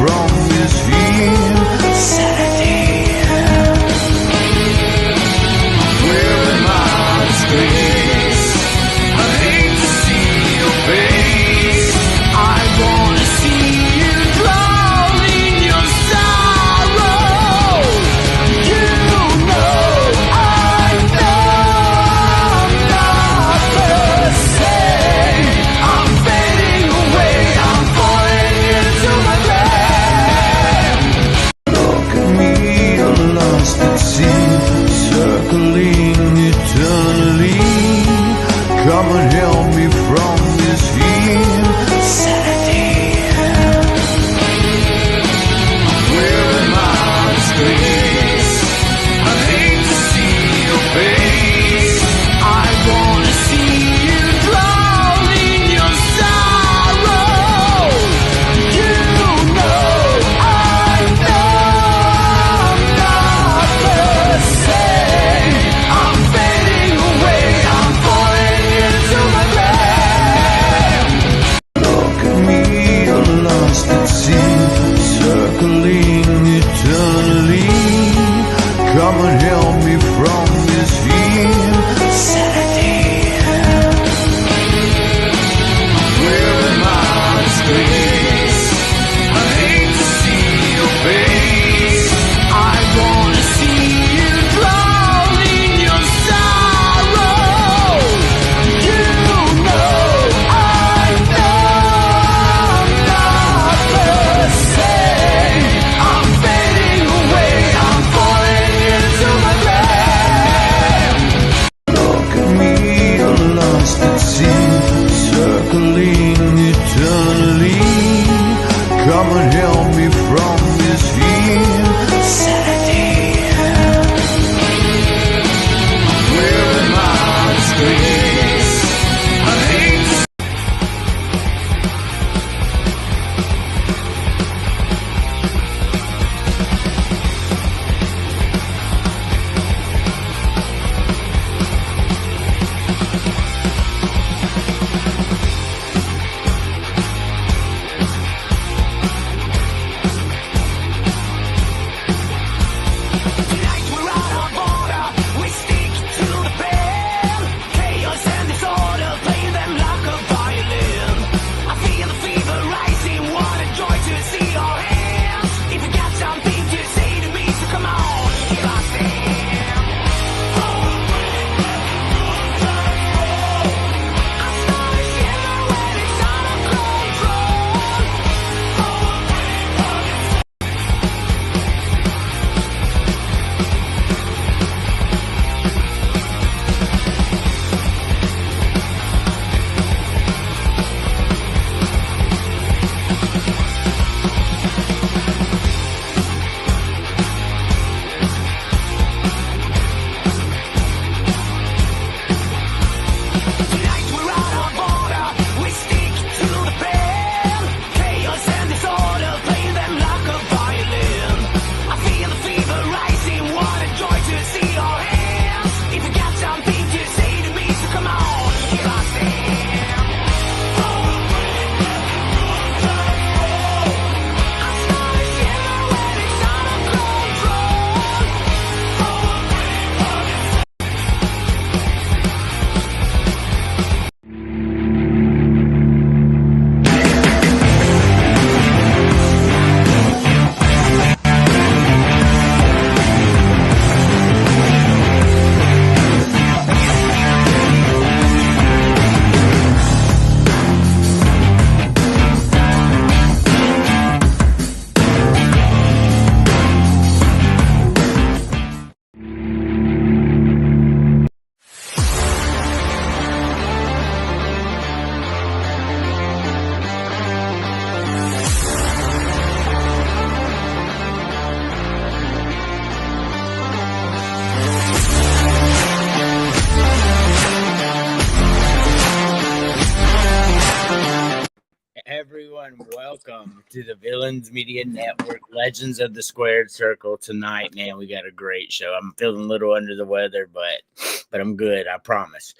from his insanity. Where am I disgrace? I hate to see your face. I wanna see you drown in your sorrow. You know I'm not the same. I'm fading away. I'm falling into my grave. Look at me, you're lost at sea, circling eternally. Come and help me from this insanity. Where am I disgrace? I hate to see your face. I wanna see you drown in your sorrow. You know I'm not the same. I'm fading away. I'm falling into my grave. Look at me, you're lost at sea, circling eternally. Come and help me from this insanity. Where am I disgrace? I hate to see your face. I wanna see you drown in your sorrow. You know I'm not the same. I'm fading away. I'm falling into my grave. Look at me, you're lost at sea, circling eternally. Come and help me from this insanity. Where am I disgrace? I hate to Tonight we're out of order, we stick to the plan. Chaos and disorder, play them like a violin. I feel the fever rising, what a joy to see your hands. If you got something to say to me, so come on, here I stand. I start to shimmer when it's out of control. Tonight we're out of order, we stick to the plan. Chaos and disorder, play them like a violin. I feel the fever rising, what a joy to see your hands. If you got something to say to me, so come on, here I stand. I start to shimmer when it's out of control. Everyone, welcome to the Villains Media Network Legends of the Squared Circle. Tonight, man, we got a great show. I'm feeling a little under the weather, but I'm good, I promise.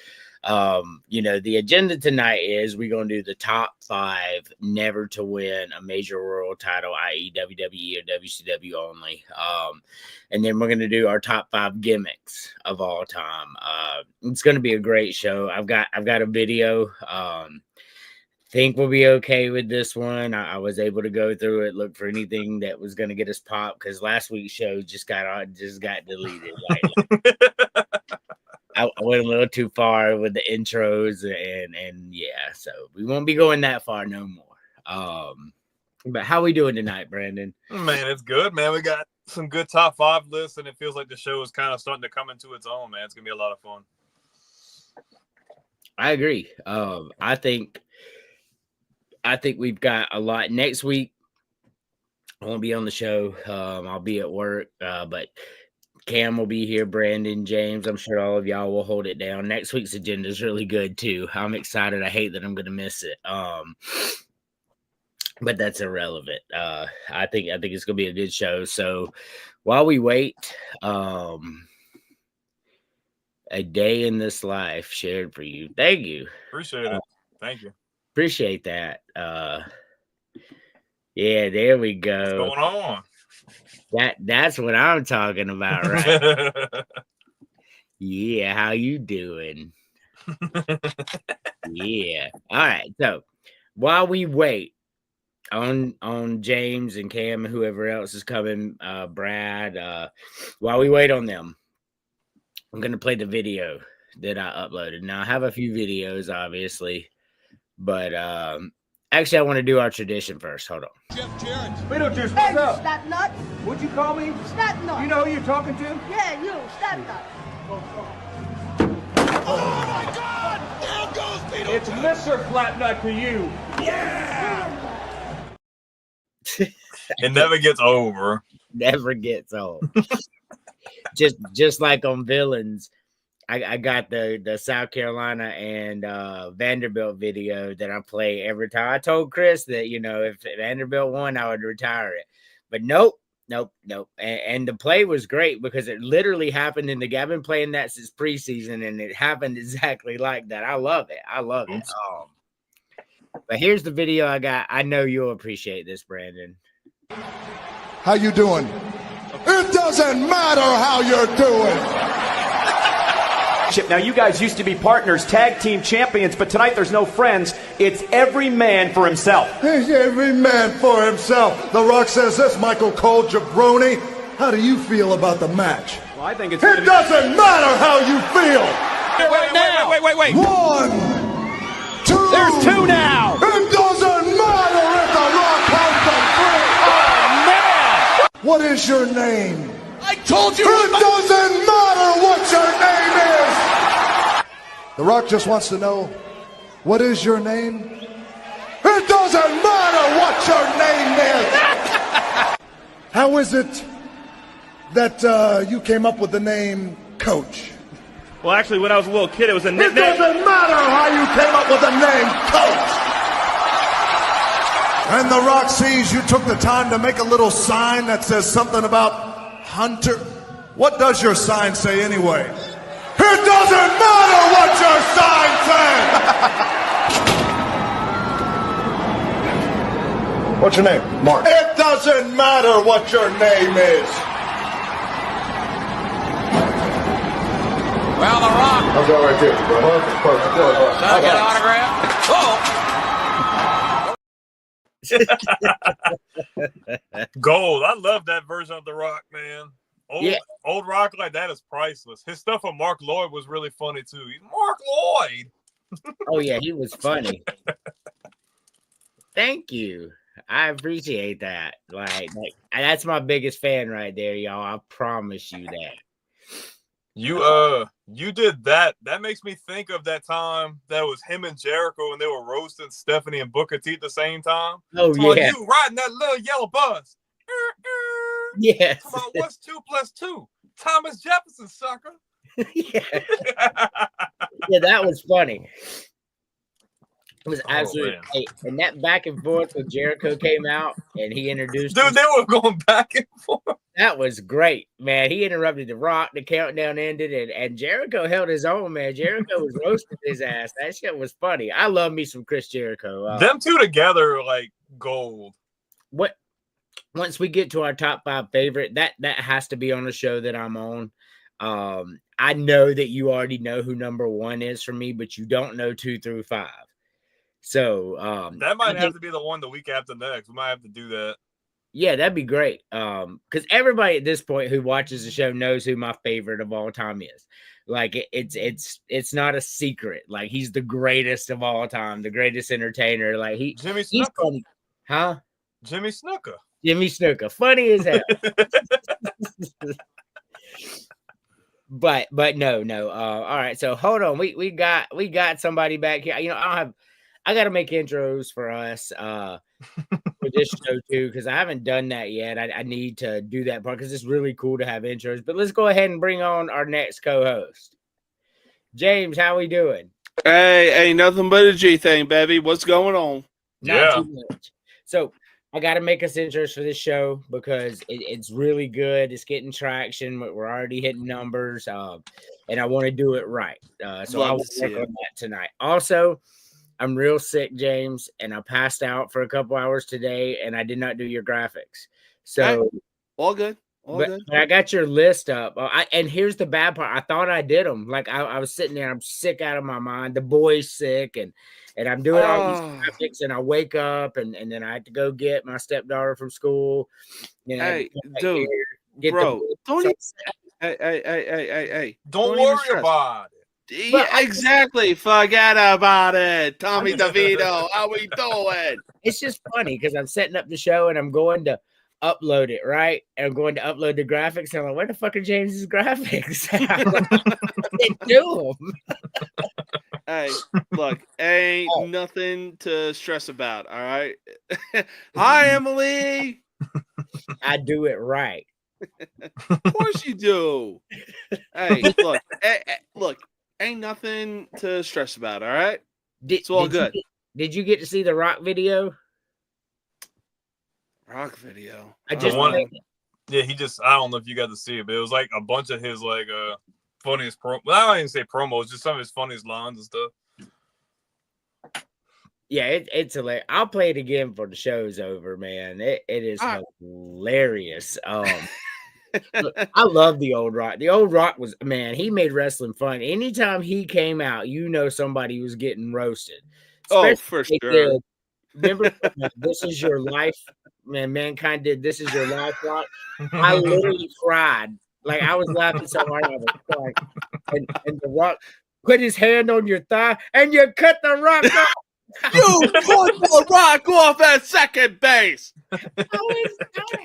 The agenda tonight is we're going to do the top 5 never to win a major world title, i.e. WWE or WCW only. And then we're going to do our top 5 gimmicks of all time. It's going to be a great show. I've got a video. Think we'll be okay with this one. I was able to go through it, look for anything that was going to get us popped, because last week's show just got deleted. I went a little too far with the intros and yeah, so we won't be going that far no more. But how we doing tonight, Brandon? Man, it's good, man. We got some good top 5 lists, and it feels like the show is kind of starting to come into its own, man. It's gonna be a lot of fun. I agree. I think we've got a lot next week. I won't be on the show. I'll be at work, but Cam will be here, Brandon, James. I'm sure all of y'all will hold it down. Next week's agenda is really good too. I'm excited. I hate that I'm going to miss it. But that's irrelevant. I think it's going to be a good show. So while we wait, a day in this life shared for you. Thank you. Appreciate it. Thank you. Appreciate that. Yeah, there we go. What's going on? That's what I'm talking about, right? Yeah, how you doing? Yeah. All right. So while we wait on James and Cam and whoever else is coming, Brad, while we wait on them, I'm gonna play the video that I uploaded. Now I have a few videos, obviously, but actually I want to do our tradition first. Hold on. Jeff Jarrett. Beetlejuice, Hey, what's up? snot nut. What'd you call me? Snot nut. You know who you're talking to? Yeah, you, snot nut. Oh my God! There goes Beetlejuice. It's Mr. Flatnut to you. It never gets over. Never gets old. just like on Villains, I got the South Carolina and Vanderbilt video that I play every time. I told Chris that, if Vanderbilt won, I would retire it. But nope. And the play was great because it literally happened in the game. I've been playing that since preseason, and it happened exactly like that. I love it. But here's the video I got. I know you'll appreciate this, Brandon. How you doing? It doesn't matter how you're doing. Now, you guys used to be partners, tag team champions, but tonight there's no friends. It's every man for himself. It's every man for himself. The Rock says this, Michael Cole, jabroni. How do you feel about the match? Well, I think It doesn't matter how you feel. Wait. 1, 2. There's 2 now. It doesn't matter if the Rock counts to 3. Oh, man. What is your name? I told you. It doesn't matter what your name is. The Rock just wants to know, what is your name? It doesn't matter what your name is. How is it that you came up with the name Coach? Well, actually, when I was a little kid, it was a It nickname. doesn't matter how you came up with the name Coach. And The Rock sees you took the time to make a little sign that says something about Hunter. What does your sign say anyway? It doesn't matter what your sign says. What's your name? Mark. It doesn't matter what your name is. Well, The Rock. I'll go right there, bro. Perfect. Can I get an autograph? Gold. I love that version of The Rock, man. Old Rock like that is priceless. His stuff with Mark Lloyd was really funny too. He's Mark Lloyd. Oh yeah, he was funny. Thank you. I appreciate that. Like that's my biggest fan right there, y'all. I promise you that. You did that. That makes me think of that time that was him and Jericho and they were roasting Stephanie and Booker T at the same time. Oh yeah. You riding that little yellow bus. Yes. Come on, what's 2 + 2? Thomas Jefferson, sucker. Yeah. Yeah, that was funny. It was absolutely great. And that back and forth when Jericho came out and he introduced Dude, they were going back and forth. That was great, man. He interrupted the Rock. The countdown ended, and Jericho held his own, man. Jericho was roasting his ass. That shit was funny. I love me some Chris Jericho. Them two together are like gold. What? Once we get to our top 5 favorite, that has to be on the show that I'm on. I know that you already know who number 1 is for me, but you don't know 2 through 5. So that might have to be the one the week after next. We might have to do that. Yeah, that'd be great. Because everybody at this point who watches the show knows who my favorite of all time is. Like it's not a secret. Like he's the greatest of all time, the greatest entertainer. Like Jimmy he's Snuka. funny. Huh? Jimmy Snuka. Jimmy Snuka. Funny as hell. But no. All right. So hold on. We got somebody back here. You know, I gotta make intros for us for this show too, because I haven't done that yet. I need to do that part because it's really cool to have intros. But let's go ahead and bring on our next co-host. James, how we doing? Hey, nothing but a G thing, baby. What's going on? Not too much. So I got to make us intros for this show because it's really good. It's getting traction. We're already hitting numbers, and I want to do it right. So I will work on that tonight. Also, I'm real sick, James, and I passed out for a couple hours today, and I did not do your graphics. So all good. Good. But I got your list up. And here's the bad part. I thought I did them. Like I was sitting there, I'm sick out of my mind. The boy's sick, and I'm doing all these graphics, and I wake up, and then I had to go get my stepdaughter from school. You know, hey, dude, bro, hey, don't worry about it. Yeah, exactly. Forget about it. Tommy DeVito, how we doing? It's just funny because I'm setting up the show and I'm going to upload it, right? And I'm going to upload the graphics. And I'm like, where the fuck are James's graphics? Do them. Hey, look, ain't nothing to stress about, all right? Hi, Emily. I do it right. Of course you do. Hey, look. Ain't nothing to stress about, all right? It's all good. Did you get to see the Rock video? Rock video? I just yeah, I don't know if you got to see it, but it was like a bunch of his like funniest I don't even say promos, just some of his funniest lines and stuff. Yeah, it's hilarious. I'll play it again for the show's over, man. It is hilarious. Look, I love the old Rock. The old Rock was, man, he made wrestling fun. Anytime he came out, you know somebody was getting roasted. Especially for sure. Remember, This Is Your Life? Man, Mankind did This Is Your Life, Rock. I literally cried. Like, I was laughing so hard I was crying. And the Rock put his hand on your thigh, and you cut the Rock off. You put the Rock off at second base.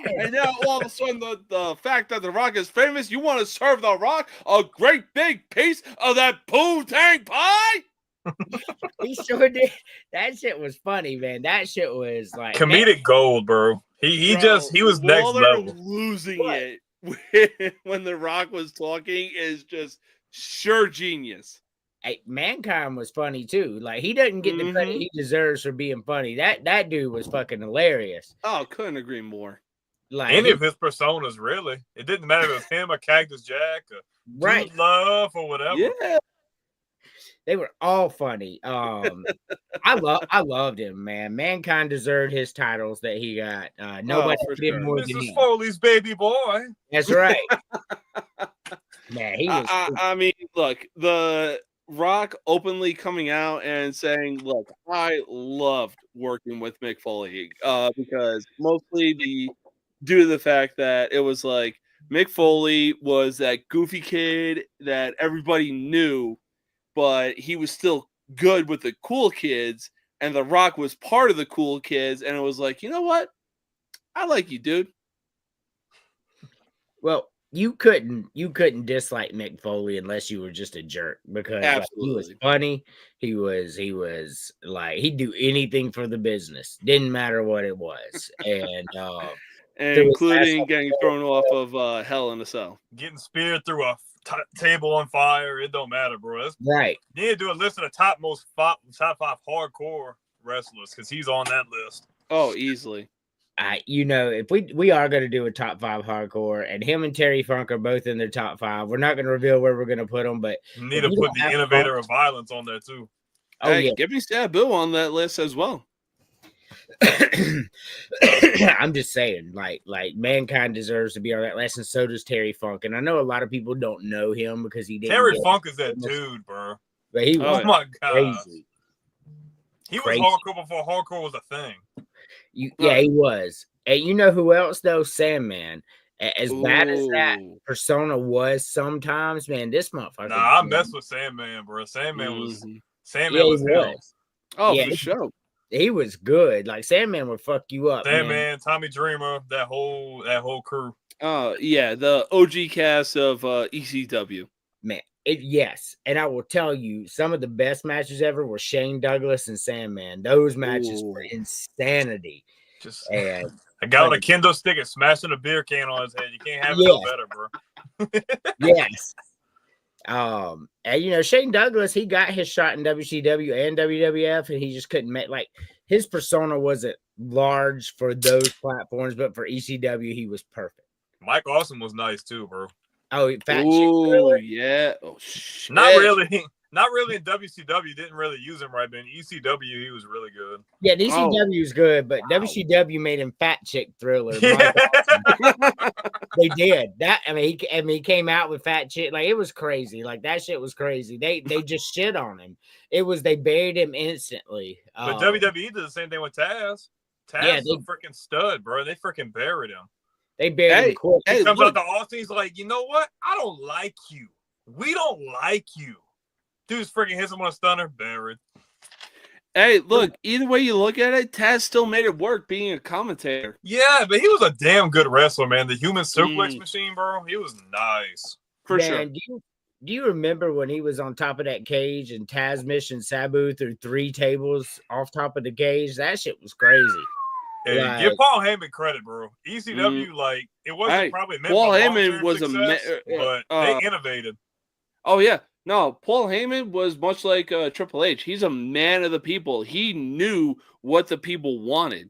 And now all of a sudden the fact that the Rock is famous, you want to serve the Rock a great big piece of that poo-tang pie? He sure did. That shit was funny, man. That shit was like comedic gold, bro. He was next level. Losing it when the Rock was talking is just sure genius. Hey, Mankind was funny too. Like he doesn't get the credit he deserves for being funny. That dude was fucking hilarious. Oh, couldn't agree more. Like any of his personas, really. It didn't matter if it was him or Cactus Jack or Dude Love or whatever. Yeah. They were all funny. I loved him, man. Mankind deserved his titles that he got. Nobody did more than him. Mrs. Foley's baby boy. That's right. Man, he was. I mean, look, the Rock openly coming out and saying, "Look, I loved working with Mick Foley because mostly due to the fact that it was like Mick Foley was that goofy kid that everybody knew, but he was still good with the cool kids, and The Rock was part of the cool kids, and it was like, you know what? I like you, dude." Well, you couldn't dislike Mick Foley unless you were just a jerk because like, he was funny. He was like he'd do anything for the business. Didn't matter what it was, and including getting thrown off of Hell in a Cell, getting speared through a table on fire. It don't matter, bro. That's, right. You need to do a list of the top 5 hardcore wrestlers because he's on that list. Oh, easily. if we are going to do a top 5 hardcore, and him and Terry Funk are both in their top 5, we're not going to reveal where we're going to put them, but You need to put the innovator of violence on there too. Oh hey, yeah, give me Sabu on that list as well. I'm just saying, like Mankind deserves to be on that list, and so does Terry Funk. And I know a lot of people don't know him because he didn't. Terry Funk is that dude, bro. But he was my god, crazy. He was hardcore before hardcore was a thing. Yeah, he was. And you know who else though? Sandman. As bad as that persona was sometimes, man, this motherfucker. Nah, I mess with Sandman, bro. Sandman was him. Oh, for sure. He was good. Like Sandman would fuck you up. Sandman, Tommy Dreamer, that whole crew. Yeah, the OG cast of ECW. Man, yes. And I will tell you, some of the best matches ever were Shane Douglas and Sandman. Those matches were insanity. A guy with a kendo stick and smashing a beer can on his head. You can't have it no better, bro. Yes. And Shane Douglas, he got his shot in WCW and WWF, and he just couldn't make, like, his persona wasn't large for those platforms, but for ECW, he was perfect. Mike Awesome was nice too, bro. Oh, fat shit. Yeah. Oh shit. Not really in WCW. Didn't really use him right, but in ECW, he was really good. Yeah, ECW was good, but WCW made him fat chick Thriller. Yeah. They did that. I mean, he came out with fat chick. Like, it was crazy. Like, that shit was crazy. They just shit on him. They buried him instantly. But WWE did the same thing with Taz. Taz is a freaking stud, bro. They freaking buried him. They buried him quick. He comes out to Austin. He's like, you know what? I don't like you. We don't like you. Dude's freaking hits him on a stunner, buried. Hey, look, either way you look at it, Taz still made it work being a commentator. Yeah, but he was a damn good wrestler, man. The human suplex machine, bro. He was nice. For sure. Do you remember when he was on top of that cage and Taz missioned Sabu through 3 tables off top of the cage? That shit was crazy. Hey, give Paul Heyman credit, bro. ECW, like, it wasn't probably meant Paul for Heyman was success, but they innovated. Oh yeah, no, Paul Heyman was much like Triple H. He's a man of the people. He knew what the people wanted.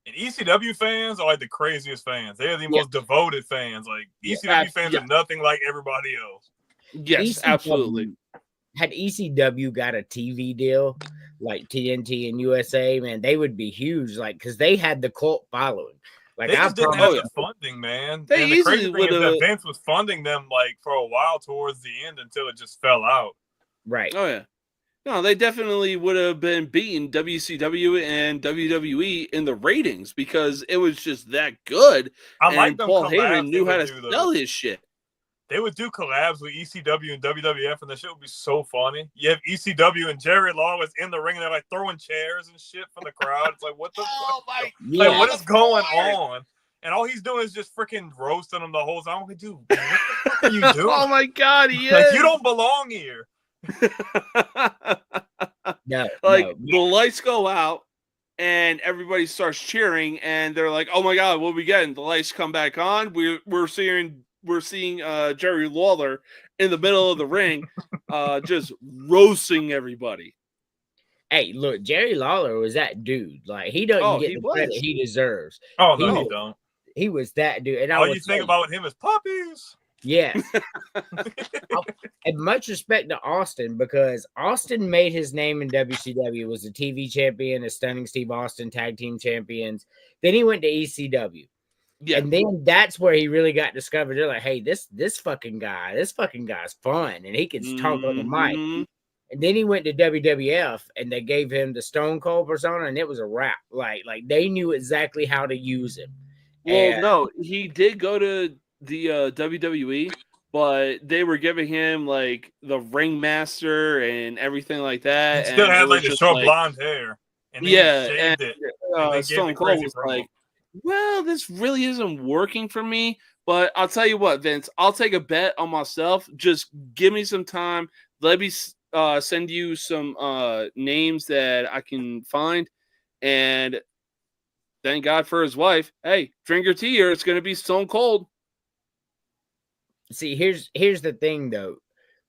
And ECW fans are like the craziest fans. They are the most devoted fans. Like, ECW fans are nothing like everybody else. Yes, absolutely. Had ECW got a TV deal like TNT and USA, man, they would be huge. Like, because they had the cult following. Like, they just didn't have the funding, man. They the crazy easily thing is that Vince was funding them like for a while towards the end until it just fell out. Right. Oh yeah. No, they definitely would have been beating WCW and WWE in the ratings because it was just that good. I like them. Paul Heyman knew how to sell his shit. They would do collabs with ECW and WWF, and the shit would be so funny. You have ECW and Jerry Lawler in the ring, and they're like throwing chairs and shit from the crowd. It's like, what the fuck? Like, what is going on? And all he's doing is just freaking roasting them the whole time. I'm like, dude, what the fuck are you doing? Oh my god, he like, is. You don't belong here. The lights go out and everybody starts cheering, and they're like, "Oh my god, what are we getting?" The lights come back on. We're seeing Jerry Lawler in the middle of the ring, just roasting everybody. Hey, look, Jerry Lawler was that dude. Like, he doesn't get the credit he deserves. Oh no, he don't. He was that dude. And all you think about him is puppies. Yes. And much respect to Austin, because Austin made his name in WCW, was a TV champion, a Stunning Steve Austin tag team champions. Then he went to ECW. Yeah. And then that's where he really got discovered. They're like, hey, this fucking guy's fun, and he can talk on the mic. And then he went to WWF, and they gave him the Stone Cold persona, and it was a wrap. Like they knew exactly how to use him. Well, no, he did go to the WWE, but they were giving him like the ringmaster and everything like that. He still had like the short blonde hair. And shaved it. And Stone Cold was like, well, this really isn't working for me. But I'll tell you what, Vince, I'll take a bet on myself. Just give me some time. Let me send you some names that I can find. And thank God for his wife. Hey, drink your tea, or it's going to be Stone Cold. See, here's the thing, though.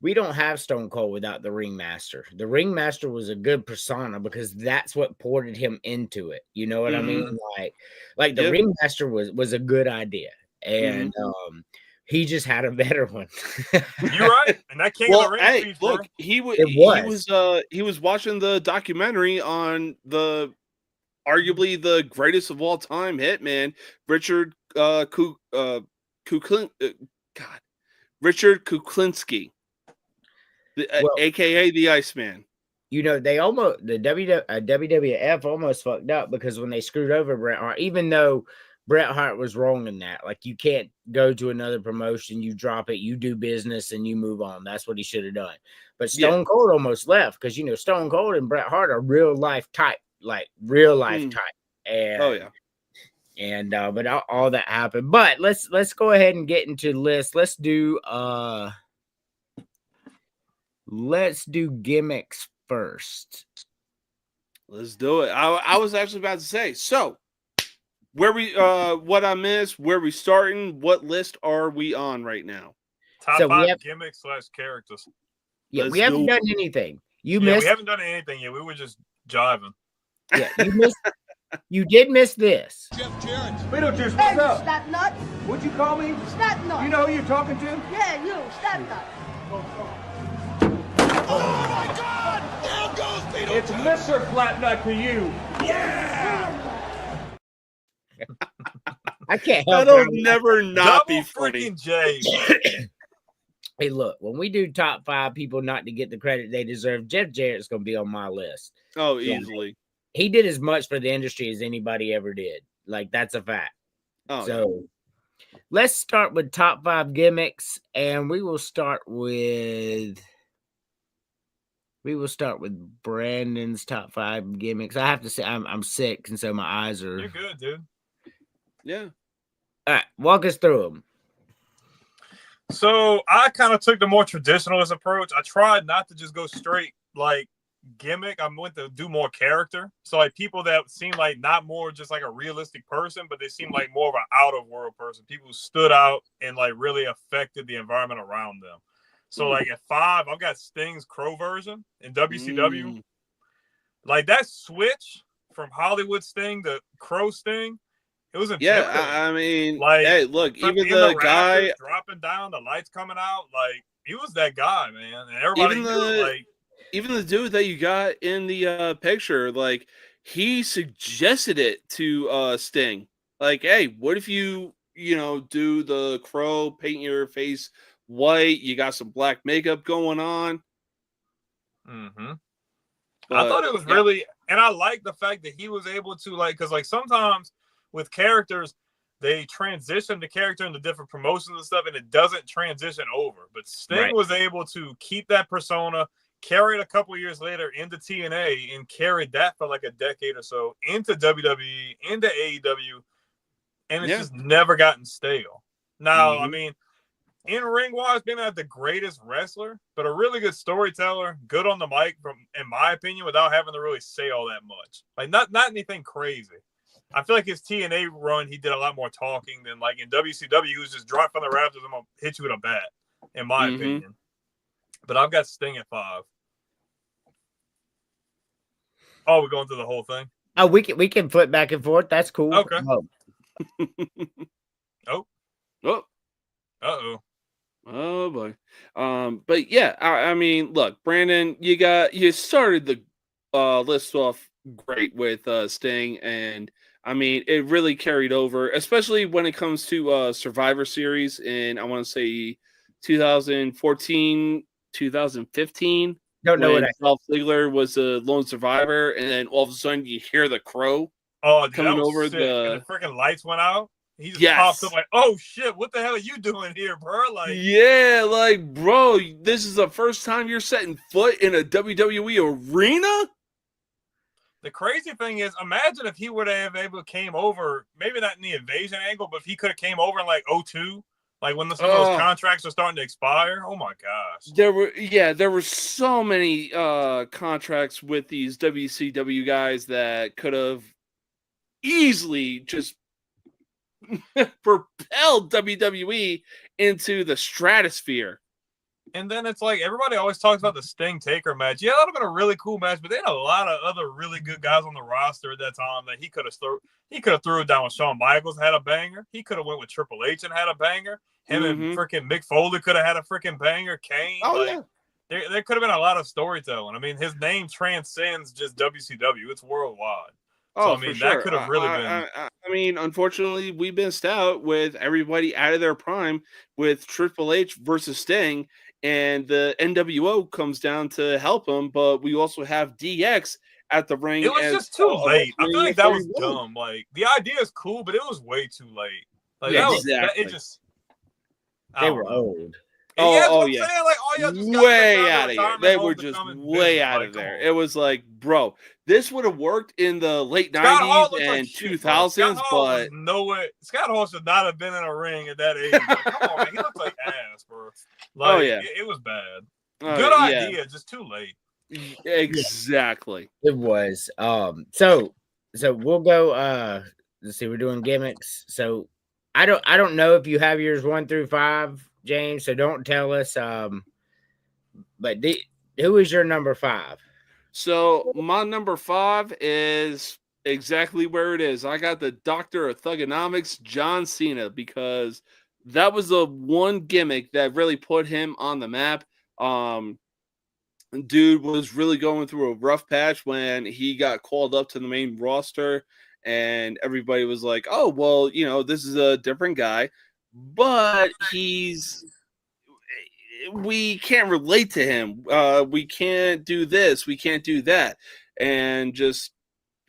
we don't have Stone Cold without the Ringmaster. The Ringmaster was a good persona because that's what ported him into it. You know what I mean? Like the Yep. Ringmaster was a good idea, and he just had a better one. You're right, and that King of the Ring speech, bro. look, he It was watching the documentary on the arguably the greatest of all time hitman, Richard Richard Kuklinski, aka the Iceman. You know, they almost WWF almost fucked up because when they screwed over Bret Hart, even though Bret Hart was wrong in that, like you can't go to another promotion, you drop it, you do business, and you move on. That's what he should have done. But Stone Cold almost left because you know Stone Cold and Bret Hart are real life type, like real life type. And and but all that happened. But let's go ahead and get into the list. Let's do gimmicks first. Let's do it. I was actually about to say, so where we what I missed, where we starting, what list are we on right now? Top So 5 gimmicks / characters. Yeah, we haven't done anything. You We missed. haven't done anything yet. We were just jiving. Yeah, you missed. You did miss this. Jeff Jarrett. Beetlejuice, Hey, what's up? snot nut. What'd you call me? Snot nut. You know who you're talking to? Yeah, you, snot nut. Oh my God! Down goes Beetlejuice. It's Mr. Flatnut to you. I can't help That'll it. never not Double be funny. freaking J. Hey, look, when we do top 5 people not to get the credit they deserve, Jeff Jarrett's going to be on my list. Oh, easily. He did as much for the industry as anybody ever did. Like, that's a fact. Oh, So let's start with top 5 gimmicks, and we will start with Brandon's top 5 gimmicks. I have to say I'm sick, and so my eyes are. You're good, dude. yeah. All right, walk us through them. So I kind of took the more traditionalist approach. I tried not to just go straight like gimmick. I went to do more character. So like people that seem like not more just like a realistic person, but they seem like more of an out of world person. People who stood out and like really affected the environment around them. So like at 5, I've got Sting's Crow version in WCW. Like that switch from Hollywood Sting to Crow Sting. It was intimidating. I mean, like, hey, look, even in the rafters, guy dropping down, the lights coming out, like he was that guy, man. And everybody knew, like, even the dude that you got in the picture, like he suggested it to Sting. Like, hey, what if you do the Crow, paint your face white, you got some black makeup going on. I thought it was really, and I like the fact that he was able to, like, because like sometimes with characters, they transition the character into different promotions and stuff, and it doesn't transition over. But Sting was able to keep that persona, carry it a couple years later into TNA, and carried that for like a decade or so into WWE, into AEW, and it's just never gotten stale. Now, I mean, in ring wise, maybe not the greatest wrestler, but a really good storyteller, good on the mic, in my opinion, without having to really say all that much. Like not anything crazy. I feel like his TNA run, he did a lot more talking than like in WCW. He was just dropped from the rafters and gonna hit you with a bat, in my opinion. But I've got Sting at 5. Oh, we're going through the whole thing. Oh, we can flip back and forth. That's cool. Okay. Oh boy. But yeah, I mean, look, Brandon, you started the list off great with Sting, and I mean, it really carried over, especially when it comes to Survivor Series in, I want to say 2014, 2015. Don't know what Dolph Ziggler was a lone survivor, and then all of a sudden you hear the Crow coming over sick. and the freaking lights went out. He just popped up like, oh shit, what the hell are you doing here, bro? Like, yeah, like, bro, this is the first time you're setting foot in a WWE arena? The crazy thing is, imagine if he would have came over, maybe not in the invasion angle, but if he could have came over in like 2002, like when some of those contracts are starting to expire. Oh my gosh. There were so many contracts with these WCW guys that could have easily just propelled WWE into the stratosphere. And then it's like everybody always talks about the Sting Taker match. Yeah, that would have been a really cool match, but they had a lot of other really good guys on the roster at that time that he could have threw it down with Shawn Michaels, had a banger. He could have went with Triple H and had a banger. Him and freaking Mick Foley could have had a freaking banger. Kane, there could have been a lot of storytelling. I mean, his name transcends just WCW; it's worldwide. So, I mean, that could have really been. I mean, unfortunately, we missed out with everybody out of their prime with Triple H versus Sting, and the NWO comes down to help him. But we also have DX at the ring. It was just too late. I feel like that was dumb. Like, the idea is cool, but it was way too late. Like, They were old. Yeah. Like, way out of here. They were just way out of there. It was like, bro, this would have worked in the late 90s and 2000s, but Scott Hall should not have been in a ring at that age. Like, come on, man. He looks like ass, bro. Like, it was bad. Good idea, just too late. Exactly. It was. So we'll go. Let's see. We're doing gimmicks. So I don't know if you have yours 1 through 5, James. So don't tell us. But who is your number 5? So my number 5 is exactly where it is. I got the Doctor of Thugonomics, John Cena, because that was the one gimmick that really put him on the map. Dude was really going through a rough patch when he got called up to the main roster, and everybody was like, oh, well, this is a different guy, but we can't relate to him. We can't do this. We can't do that. And just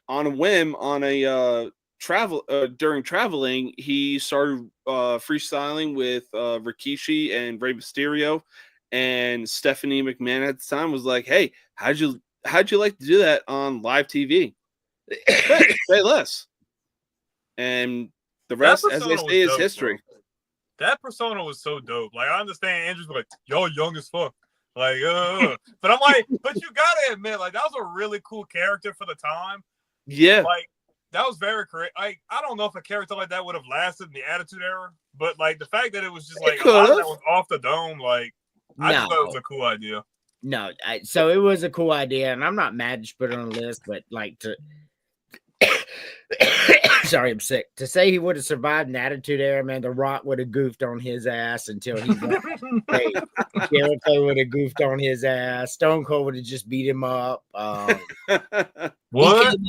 on a whim, on a during traveling, he started freestyling with Rikishi and Rey Mysterio. And Stephanie McMahon at the time was like, "Hey, how'd you like to do that on live TV? Say less." And the rest, as they say, is history. Bro. That persona was so dope. Like, I understand Andrew's like, "Y'all young as fuck," like, but I'm like, but you gotta admit, like, that was a really cool character for the time. Yeah, like that was very correct. Like, I don't know if a character like that would have lasted in the Attitude Era, but like the fact that it was just like a lot of that was off the dome, like. I just thought it was a cool idea. No, so it was a cool idea, and I'm not mad to put it on the list, but like sorry, I'm sick. To say he would have survived an Attitude Era, man, The Rock would have goofed on his ass until he Jericho would have goofed on his ass. Stone Cold would have just beat him up. What?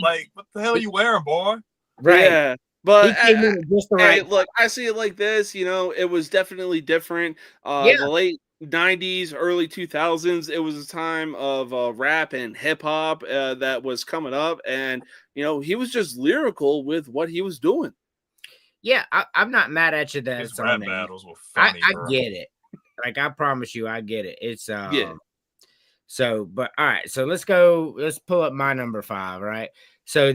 Like, what the hell are you wearing, boy? Right. Yeah. But just the right. Look, I see it like this. It was definitely different. The late 90s, early 2000s, it was a time of rap and hip hop that was coming up, and he was just lyrical with what he was doing. Yeah, I'm not mad at you that his rap battles were funny. I get it. Like, I promise you, I get it. It's So, but all right, so let's pull up my number 5, right? So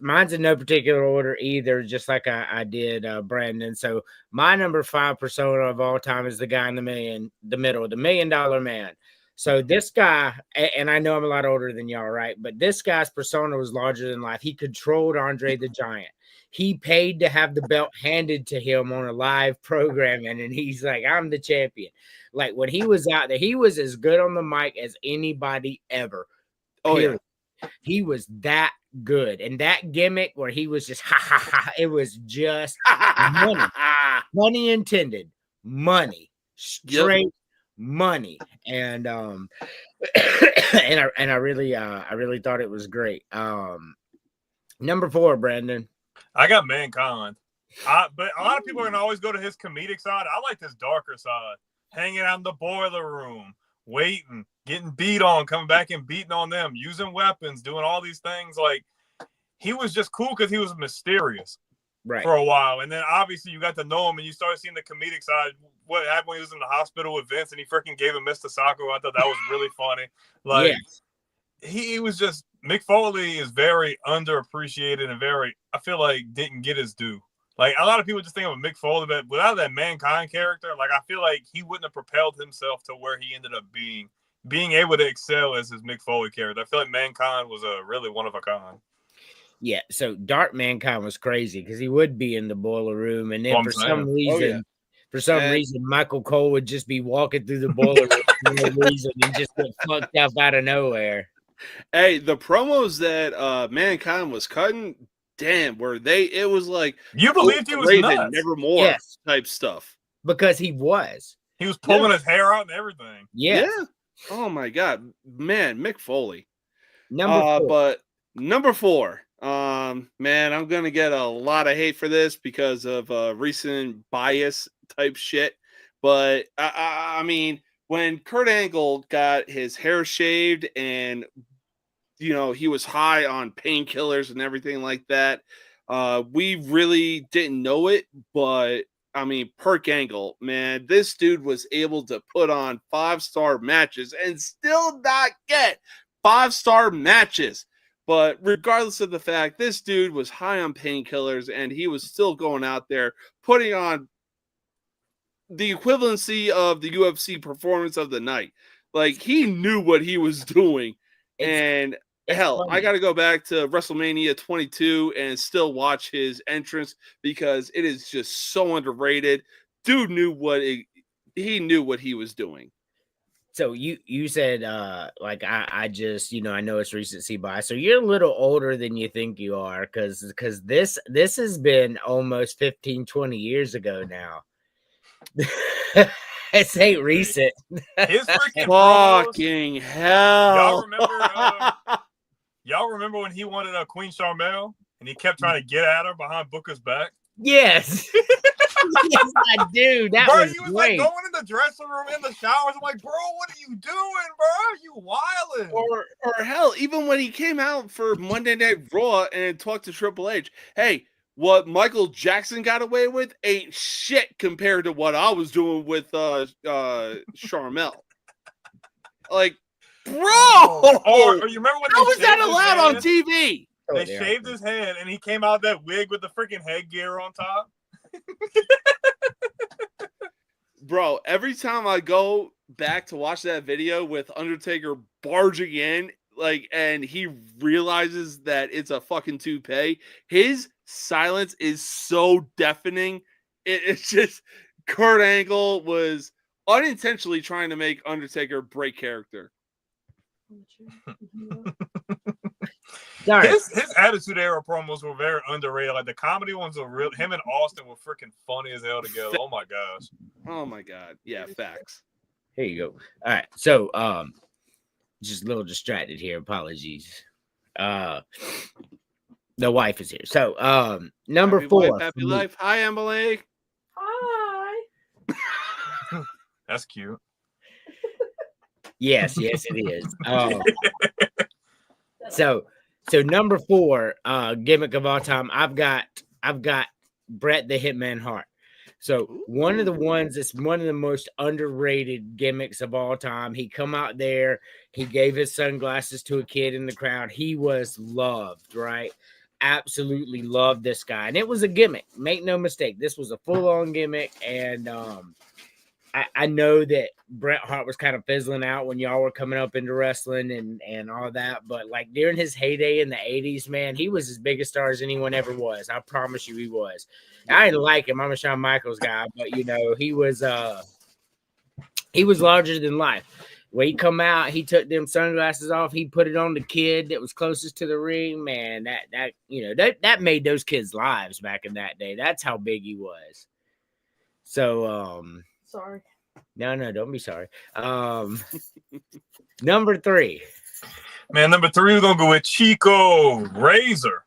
mine's in no particular order either, just like I did Brandon. So my number 5 persona of all time is the guy in the middle, the $1 million man. So this guy, and I know I'm a lot older than y'all, right? But this guy's persona was larger than life. He controlled Andre the Giant. He paid to have the belt handed to him on a live programming, and he's like, I'm the champion. Like, when he was out there, he was as good on the mic as anybody ever. Oh, yeah. He was that good. And that gimmick where he was just, it was just money. Money intended. Money. Straight money. And and I really thought it was great. Number 4, Brandon. I got Mankind. But a lot of people are going to always go to his comedic side. I like his darker side. Hanging out in the boiler room, waiting, getting beat on, coming back and beating on them, using weapons, doing all these things. Like, he was just cool because he was mysterious for a while. And then obviously you got to know him and you started seeing the comedic side. What happened when he was in the hospital with Vince and he freaking gave him Mr. Sacco. I thought that was really funny. Like, he was just, Mick Foley is very underappreciated and very, I feel like, didn't get his due. Like, a lot of people just think of Mick Foley, but without that Mankind character, like, I feel like he wouldn't have propelled himself to where he ended up being able to excel as his Mick Foley character. I feel like Mankind was a really one of a kind. Yeah, so Dark Mankind was crazy because he would be in the boiler room, and then for some reason, For some And- reason, Michael Cole would just be walking through the boiler room for no reason and just get fucked up out of nowhere. Hey, the promos that Mankind was cutting, damn, it was like You believed he was Raven, nuts. Nevermore Yes. type stuff. Because he was. He was pulling his hair out and everything. Yes. Yeah. Oh my god, man, Mick Foley. Number 4. But number 4, man, I'm gonna get a lot of hate for this because of recent bias type shit. But I mean, when Kurt Angle got his hair shaved and he was high on painkillers and everything like that, we really didn't know it, but I mean, Perk Angle, man, this dude was able to put on 5-star matches and still not get 5-star matches. But regardless of the fact, this dude was high on painkillers and he was still going out there putting on the equivalency of the UFC performance of the night. Like, he knew what he was doing. And hell, funny. I got to go back to WrestleMania 22 and still watch his entrance because it is just so underrated. Dude knew he knew what he was doing. So you said like I just I know it's recency bias. So you're a little older than you think you are because this has been almost 15, 20 years ago now. This ain't recent. His freaking promos. Fucking hell. Y'all remember when he wanted Queen Charmel and he kept trying to get at her behind Booker's back? Yes. Yes, I do. That Bro, was he was great. like going in the dressing room, in the showers. I'm like, bro, what are you doing, bro? You wilding. Or hell, even when he came out for Monday Night Raw and talked to Triple H, hey, what Michael Jackson got away with ain't shit compared to what I was doing with Charmel. Like, bro! Or you remember when how they was that shaved his allowed on head? TV? They shaved his head and he came out that wig with the freaking headgear on top. Bro, every time I go back to watch that video with Undertaker barging in, and he realizes that it's a fucking toupee, his silence is so deafening. It's just Kurt Angle was unintentionally trying to make Undertaker break character. His Attitude Era promos were very underrated. Like the comedy ones were real. Him and Austin were freaking funny as hell together. Oh my gosh. Oh my god. Yeah, facts. Here you go. All right. So just a little distracted here. Apologies. The wife is here. So number Happy 4. Wife, happy life. Hi, Emily. Hi. That's cute. Yes, it is. So number 4, gimmick of all time. I've got Bret the Hitman Hart. So one of the ones that's one of the most underrated gimmicks of all time. He come out there, he gave his sunglasses to a kid in the crowd. He was loved, right? Absolutely loved this guy. And it was a gimmick. Make no mistake. This was a full-on gimmick. And I know that Bret Hart was kind of fizzling out when y'all were coming up into wrestling and all that. But like during his heyday in the 80s, man, he was as big a star as anyone ever was. I promise you he was. I didn't like him. I'm a Shawn Michaels guy, but he was larger than life. When he come out, he took them sunglasses off. He put it on the kid that was closest to the ring. Man, that made those kids' lives back in that day. That's how big he was. So Sorry. No, don't be sorry. Number 3. Man, number 3, we're gonna go with Chico Razor.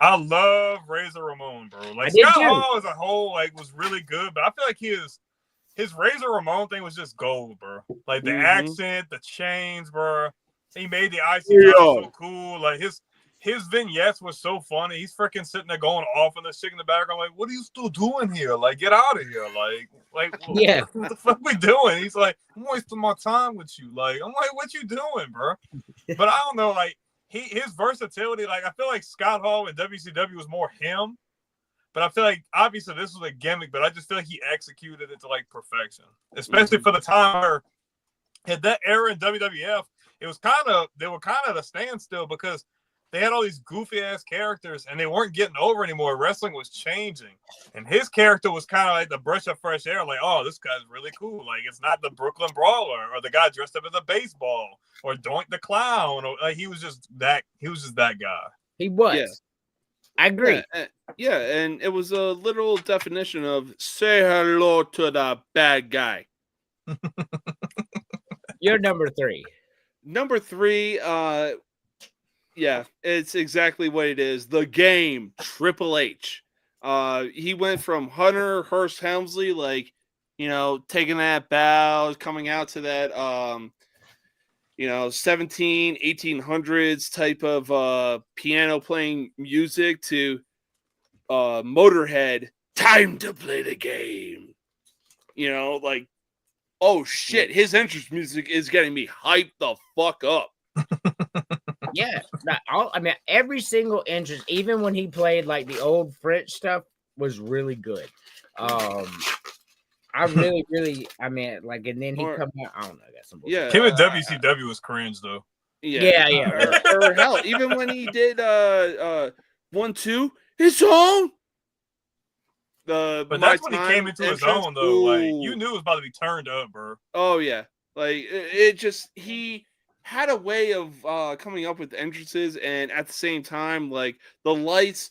I love Razor Ramon, bro. Like Scott Hall as a whole, was really good, but I feel like his Razor Ramon thing was just gold, bro. Like the accent, the chains, bro. He made the IC title so cool. Like his vignettes was so funny. He's freaking sitting there going off and the chick in the background, like, what are you still doing here? Like, get out of here. Like yeah. What the fuck we doing? He's like, I'm wasting my time with you. Like, I'm like, what you doing, bro? But I don't know, like, his versatility, like, I feel like Scott Hall in WCW was more him. But I feel like, obviously, this was a gimmick, but I just feel like he executed it to, like, perfection. Especially for the time where, at that era in WWF, they were kind of at a standstill because they had all these goofy ass characters, and they weren't getting over anymore. Wrestling was changing, and his character was kind of like the breath of fresh air. Like, oh, this guy's really cool. Like, it's not the Brooklyn Brawler or the guy dressed up as a baseball or Doink the Clown. Or like, he was just that guy. He was. Yeah. I agree. Yeah, and it was a literal definition of say hello to the bad guy. You're number 3. Number 3, yeah, it's exactly what it is. The Game, Triple H. He went from Hunter Hearst Helmsley, like, you know, taking that bow, coming out to that, 1800s type of piano playing music to Motorhead, time to play the game. You know, like, oh shit, his entrance music is getting me hyped the fuck up. Yeah, I mean, every single entrance, even when he played like the old French stuff, was really good. I really, I mean, like, and then he come out. I don't know, I got some. Yeah, him at WCW was cringe though. Yeah. or hell, even when he did 1-2, his own. But that's when he came into his own though. Like, you knew it was about to be turned up, bro. Oh yeah, like it just he had a way of coming up with entrances, and at the same time, like the lights,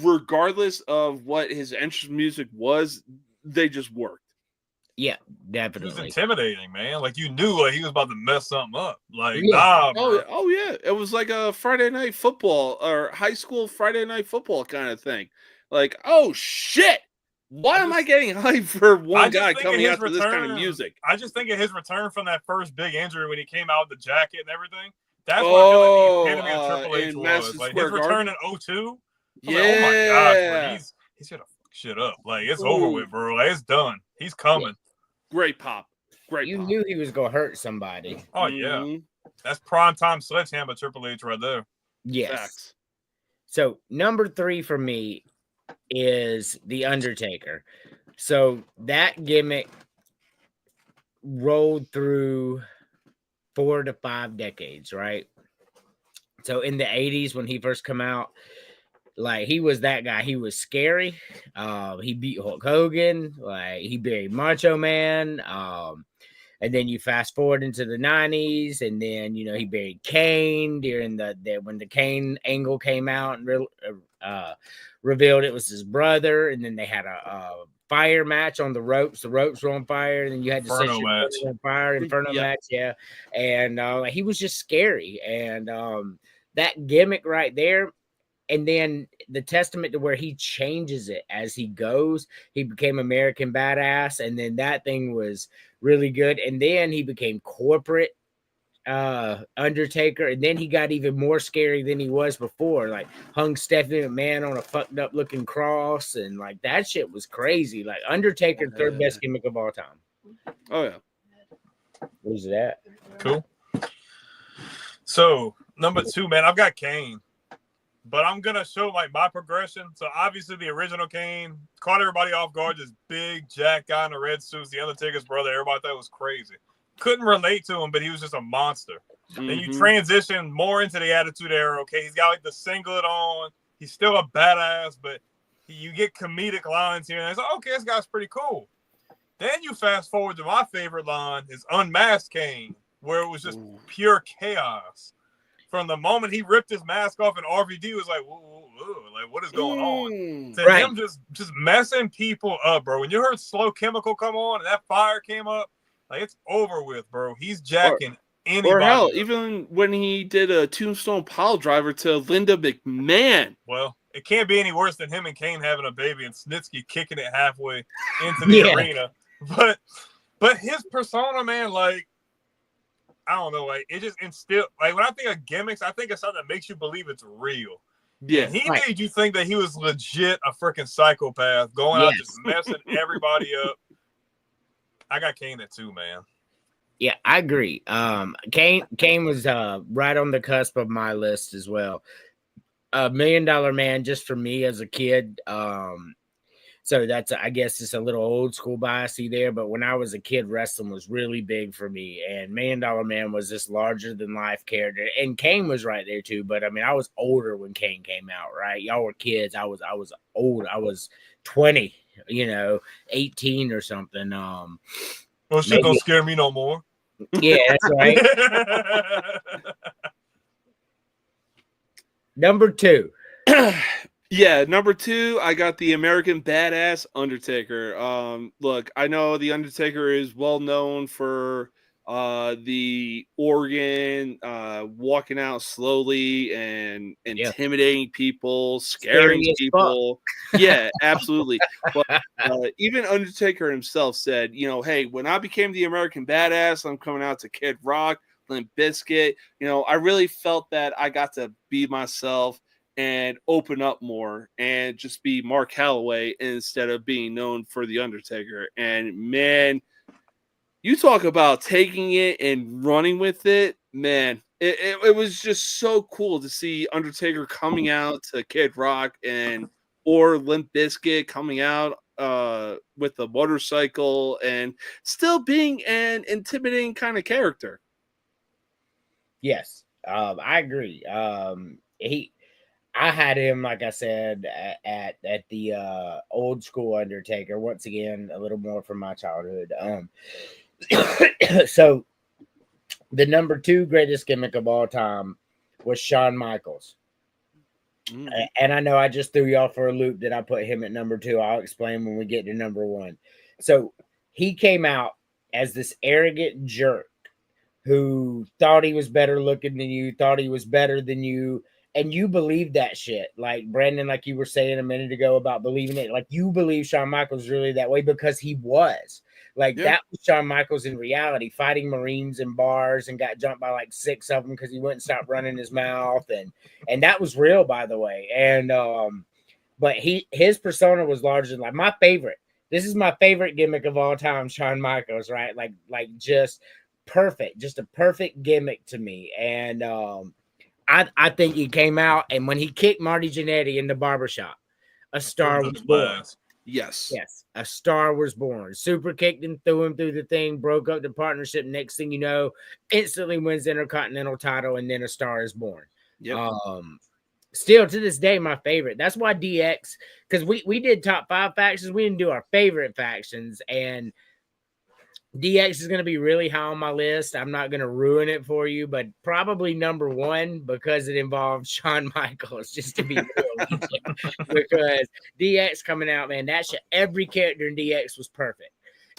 regardless of what his entrance music was, they just worked. Yeah, He definitely. was intimidating, man. Like, you knew like he was about to mess something up. Like, Yeah. nah, bro. Oh yeah, it was like a Friday night football or high school Friday night football kind of thing. Like, oh shit, why am I getting hyped for one guy coming out to this kind of music? I just think of his return from that first big injury when he came out with the jacket and everything. That's what I feel like the epitome of Triple H was. Like, his return in 2002. Yeah. Like, oh my gosh, bro. He's gonna fuck shit up. Like, it's over with, bro. Like, it's done. He's coming. Great pop. You knew he was gonna hurt somebody. Oh yeah. That's primetime sledgehammer Triple H right there. Yes. Facts. So number 3 for me is The Undertaker. So that gimmick rolled through 4 to 5 decades, right? So in the 80s when he first come out, like, he was that guy. He was scary. He beat Hulk Hogan. Like, he buried Macho Man. And then you fast forward into the 90s, and then, you know, he buried Kane during when the Kane angle came out and revealed it was his brother. And then they had a fire match on the ropes. The ropes were on fire, and then you had to set your match on fire. Inferno match, yeah. And he was just scary. And that gimmick right there. And then the testament to where he changes it as he goes. He became American Badass, and then that thing was really good. And then he became corporate Undertaker, and then he got even more scary than he was before. Like, hung Stephanie McMahon on a fucked up looking cross, and like that shit was crazy. Like, Undertaker, third best gimmick of all time. Oh yeah. Where's that? Cool. So number 2, man, I've got Kane. But I'm going to show, like, my progression. So, obviously, the original Kane caught everybody off guard. This big, jack guy in the red suits, the Undertaker's brother. Everybody thought it was crazy. Couldn't relate to him, but he was just a monster. Then you transition more into the Attitude Era. Okay, he's got, like, the singlet on. He's still a badass, but you get comedic lines here. And it's like, okay, this guy's pretty cool. Then you fast forward to my favorite line, is Unmasked Kane, where it was just pure chaos. From the moment he ripped his mask off, and RVD was like, whoa, like, what is going on? To him just messing people up, bro. When you heard Slow Chemical come on and that fire came up, like, it's over with, bro. He's jacking anybody. Or hell, even when he did a Tombstone pile driver to Linda McMahon. Well, it can't be any worse than him and Kane having a baby and Snitsky kicking it halfway into the arena. But his persona, man, like, I don't know, like, it just instilled, like, when I think of gimmicks, I think of something that makes you believe it's real. Yeah. And he made you think that he was legit a freaking psychopath, going out just messing everybody up. I got Kane at 2, man. Yeah, I agree. Kane was right on the cusp of my list as well. $1 Million Man, just for me as a kid. So that's, I guess it's a little old school biasy there. But when I was a kid, wrestling was really big for me. And $1 Million Man was this larger than life character. And Kane was right there too. But I mean, I was older when Kane came out, right? Y'all were kids. I was old. I was 20, 18 or something. Well, shit don't scare me no more. Yeah, that's right. Number 2. Yeah, number 2, I got the American Badass Undertaker. Look, I know the Undertaker is well known for the Oregon walking out slowly and intimidating people, scaring people. Yeah, absolutely. But even Undertaker himself said, hey, when I became the American Badass, I'm coming out to Kid Rock, Limp Bizkit. I really felt that I got to be myself and open up more and just be Mark Calloway instead of being known for the Undertaker. And man, you talk about taking it and running with it, man. It was just so cool to see Undertaker coming out to Kid Rock or Limp Bizkit coming out with a motorcycle and still being an intimidating kind of character. Yes, I agree. I had him, like I said, at the old school Undertaker. Once again, a little more from my childhood. So the number 2 greatest gimmick of all time was Shawn Michaels. And I know I just threw y'all for a loop that I put him at number 2. I'll explain when we get to number 1. So he came out as this arrogant jerk who thought he was better looking than you, thought he was better than you. And you believe that shit. Like Brandon, like you were saying a minute ago about believing it. Like you believe Shawn Michaels really that way because he was. That was Shawn Michaels in reality, fighting Marines in bars and got jumped by like 6 of them because he wouldn't stop running his mouth. And that was real, by the way. And but his persona was larger than life. My favorite. This is my favorite gimmick of all time, Shawn Michaels, right? Like just perfect, just a perfect gimmick to me. And I think he came out, and when he kicked Marty Jannetty in the barbershop, a star was born. Yes, a star was born. Super kicked him, threw him through the thing, broke up the partnership. Next thing you know, instantly wins the Intercontinental title, and then a star is born. Yep. Still to this day, my favorite. That's why DX, because we did top 5 factions. We didn't do our favorite factions, and DX is going to be really high on my list. I'm not going to ruin it for you, but probably number 1 because it involves Shawn Michaels, just to be real. Because DX coming out, man, every character in DX was perfect.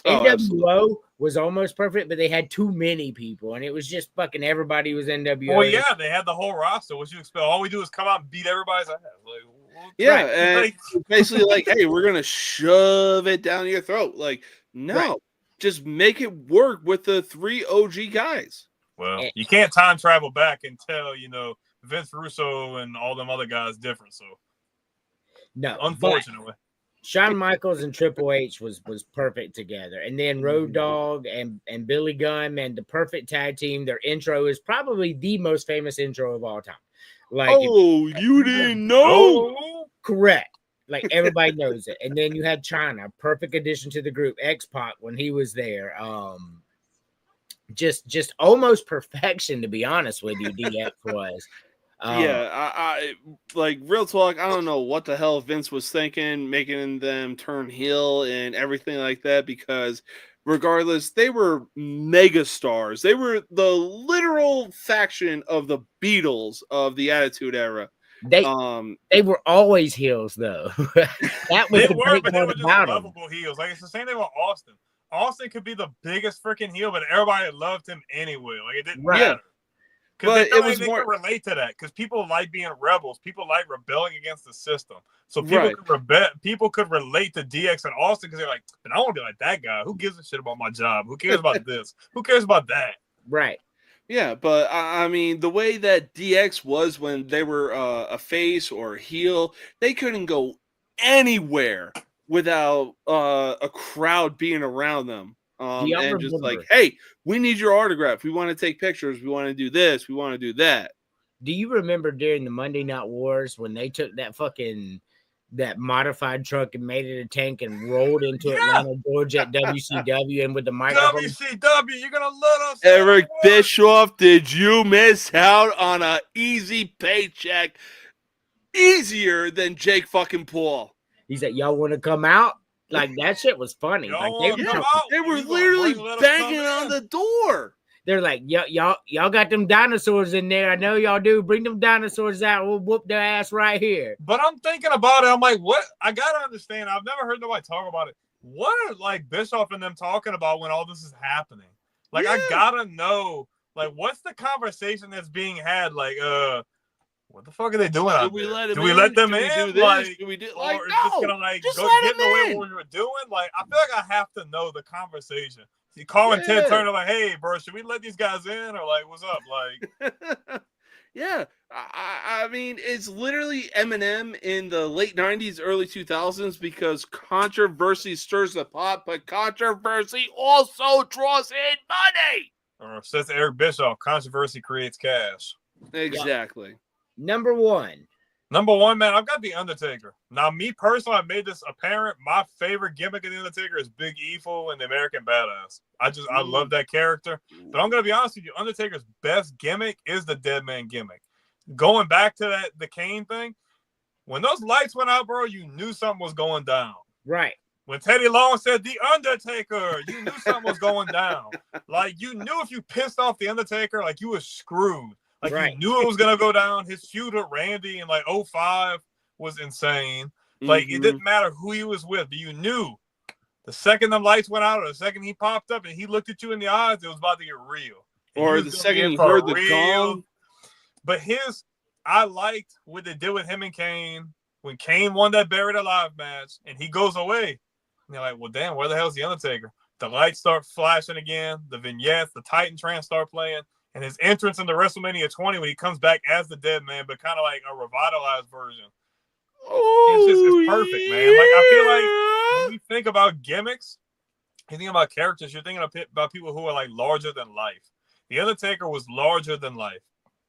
NWO absolutely. was almost perfect, but they had too many people, and it was just fucking everybody was NWO. Well, yeah, they had the whole roster. What you expect? All we do is come out and beat everybody's ass. And basically like, hey, we're going to shove it down your throat. Like, no. Right. Just make it work with the 3 OG guys. Well, you can't time travel back and tell, Vince Russo and all them other guys different. So, no, unfortunately, Shawn Michaels and Triple H was perfect together, and then Road Dogg and Billy Gunn, man, the perfect tag team. Their intro is probably the most famous intro of all time. Like, you didn't know? Correct. Like everybody knows it. And then you had China, perfect addition to the group. X-Pac when he was there. Just almost perfection, to be honest with you, DX was. I like real talk. I don't know what the hell Vince was thinking, making them turn heel and everything like that, because regardless, they were mega stars. They were the literal faction of the Beatles of the Attitude Era. They were always heels, though. That was they were just lovable heels. Like it's the same thing with Austin. Austin could be the biggest freaking heel, but everybody loved him anyway. Like it didn't matter. Because they could relate to that. Because people like being rebels. People like rebelling against the system. So people could relate to DX and Austin because they're like, I want to be like that guy. Who gives a shit about my job? Who cares about this? Who cares about that? Right. Yeah, but I mean, the way that DX was when they were a face or a heel, they couldn't go anywhere without a crowd being around them. And just like, hey, we need your autograph. We want to take pictures. We want to do this. We want to do that. Do you remember during the Monday Night Wars when they took that fucking that modified truck and made it a tank and rolled into Atlanta, Georgia at WCW and with the microphone. WCW, you're gonna let us. Eric Bischoff, did you miss out on an easy paycheck? Easier than Jake fucking Paul. He said, "Y'all want to come out?" Like that shit was funny. Y'all Like wanna come out? They were You gonna literally let us banging come on in? the door. they're like, y'all got them dinosaurs in there. I know y'all do. Bring them dinosaurs out. We'll whoop their ass right here. But I'm thinking about it. I'm like, what? I gotta understand. I've never heard nobody talk about it. What are like Bischoff and them talking about when all this is happening? Like, I gotta know. Like, what's the conversation that's being had? Like, what the fuck are they doing out there? Do we let them in? Do this? Like, Do we do? or Like, is no, this gonna like just go let get in the him way in. of what we were doing? Like, I feel like I have to know the conversation. See, Carl and Ted Turner like, hey, bro, should we let these guys in or like, what's up? Like, yeah, I mean, it's literally Eminem in the late 90s, early 2000s because controversy stirs the pot, but controversy also draws in money. or says Eric Bischoff, controversy creates cash. Exactly. Number one. Number one, man, I've got The Undertaker. Now, me personally, I made this apparent. My favorite gimmick of The Undertaker is Big Evil and the American Badass. I love that character. But I'm going to be honest with you, Undertaker's best gimmick is the Dead Man gimmick. Going back to the Kane thing, when those lights went out, bro, you knew something was going down. Right. When Teddy Long said The Undertaker, you knew something was going down. Like, you knew if you pissed off The Undertaker, like, you were screwed. Like, right. You knew it was going to go down. His feud with Randy in, like, 05 was insane. Like, It didn't matter who he was with, but you knew the second the lights went out or the second he popped up and he looked at you in the eyes, it was about to get real. And Or the second he heard the gong. But I liked what they did with him and Kane when Kane won that Buried Alive match and he goes away. And they're like, well, damn, where the hell's the Undertaker? The lights start flashing again. The vignettes, the Titan trance start playing. And his entrance into WrestleMania 20 when he comes back as the Dead Man, but kind of like a revitalized version. It's perfect, man. Like, I feel like when you think about gimmicks, you think about characters, you're thinking about people who are like larger than life. The Undertaker was larger than life.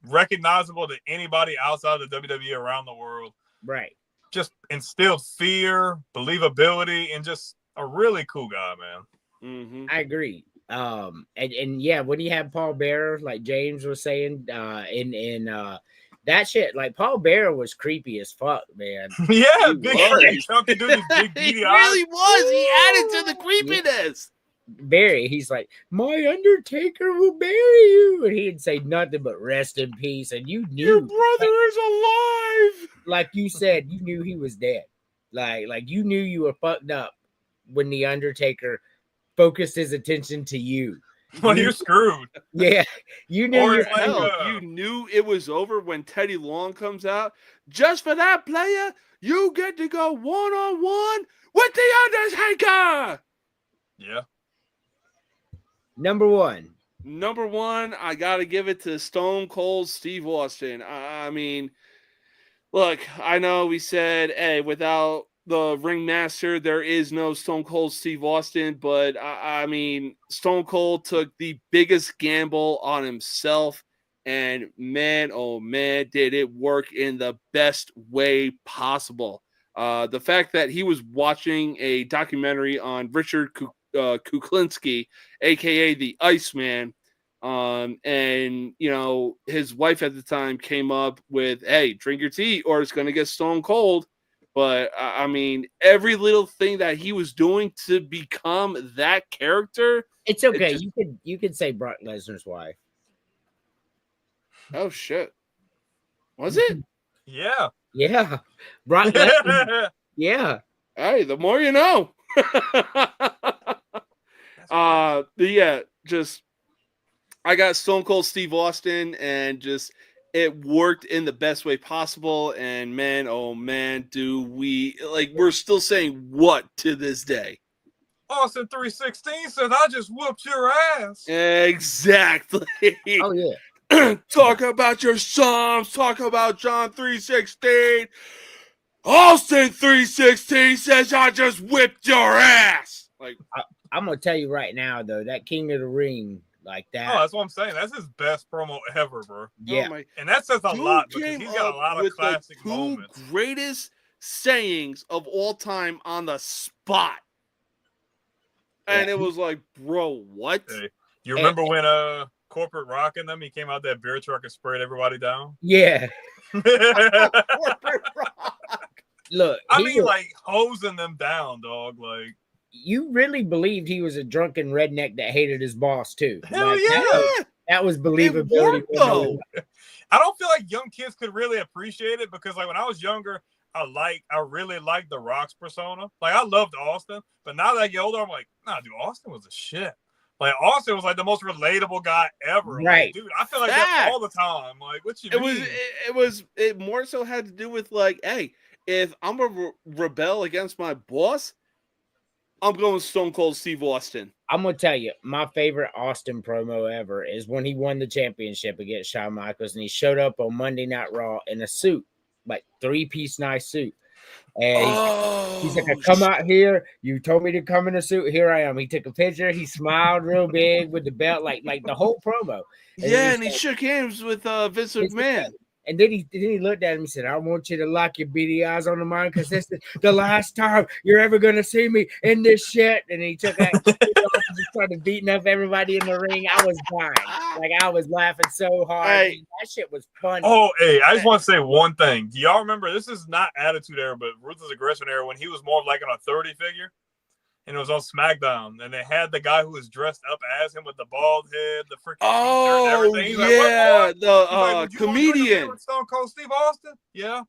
Recognizable to anybody outside of the WWE around the world. Right. Just instilled fear, believability, and just a really cool guy, man. I agree. And yeah, when you have Paul Bearer, like James was saying, in that shit, like Paul Bearer was creepy as fuck, man. Yeah, big chunky dude, his big beady He eyes. really was. He added to the creepiness. Barry, he's like, my Undertaker will bury you, and he'd say nothing but rest in peace. And you knew your brother is alive. Like you said, you knew he was dead. Like you knew you were fucked up when the Undertaker focused his attention to you. Well, you're screwed. Yeah, you knew. Or You're it's like, you knew it was over when Teddy Long comes out. Just for that player, you get to go one-on-one with the Undertaker. Yeah. Number one, I got to give it to Stone Cold Steve Austin. I mean, look, I know we said, hey, without the ringmaster, there is no Stone Cold Steve Austin, but I mean, Stone Cold took the biggest gamble on himself, and man, oh man, did it work in the best way possible. The fact that he was watching a documentary on Richard Kuklinski, aka the Iceman, and you know, his wife at the time came up with, hey, drink your tea or it's gonna get stone cold. But I mean, every little thing that he was doing to become that character. It's okay. You could say Brock Lesnar's wife. Oh shit. Was it? Yeah. Yeah. Brock Lesnar. Yeah. Hey, the more you know. But yeah, just I got Stone Cold Steve Austin, and just it worked in the best way possible. And man, oh man, do we we're still saying what to this day. Austin 316 says, I just whooped your ass. Exactly. Oh yeah. Talk about your Psalms. Talk about John 3:16. Austin 3:16 says, I just whipped your ass. Like, I'm gonna tell you right now, though, that King of the Ring, like that. Oh, that's what I'm saying. That's his best promo ever, bro. Yeah. oh my, And that says a lot because came he's got a lot up of with classic the two moments. greatest sayings of all time on the spot. And it was like, bro, what? Hey, you remember when Corporate Rock and them, he came out that beer truck and sprayed everybody down? Yeah. Corporate Rock. Look, I mean, like hosing them down, dog. Like, you really believed he was a drunken redneck that hated his boss too. Hell like, yeah. That was believability. Worked, though. I don't feel like young kids could really appreciate it because, like, when I was younger, I really liked the Rock's persona. Like, I loved Austin, but now that I get older, I'm like, nah, dude, Austin was a shit. Like, Austin was like the most relatable guy ever. Right, like, dude. I feel like that all the time. Like, what you mean? It more so had to do with like, hey, if I'm a rebel against my boss, I'm going Stone Cold Steve Austin. I'm gonna tell you, my favorite Austin promo ever is when he won the championship against Shawn Michaels, and he showed up on Monday Night Raw in a suit, like 3-piece nice suit. And he's like, I come out here. You told me to come in a suit. Here I am. He took a picture. He smiled real big with the belt, like the whole promo. And he shook hands with Vince McMahon. And then he looked at him and said, I want you to lock your beady eyes on the mine because this is the last time you're ever going to see me in this shit. And he took that and started beating up everybody in the ring. I was dying. Like, I was laughing so hard. Hey. That shit was funny. Oh, hey, I just want to say one thing. Do y'all remember, this is not Attitude Era, but Ruthless Aggression Era, when he was more of like an authority figure? And it was on SmackDown, and they had the guy who was dressed up as him with the bald head, the freaking t-shirt and everything. He's yeah, like, the comedian. Stone Cold Steve Austin? Yeah.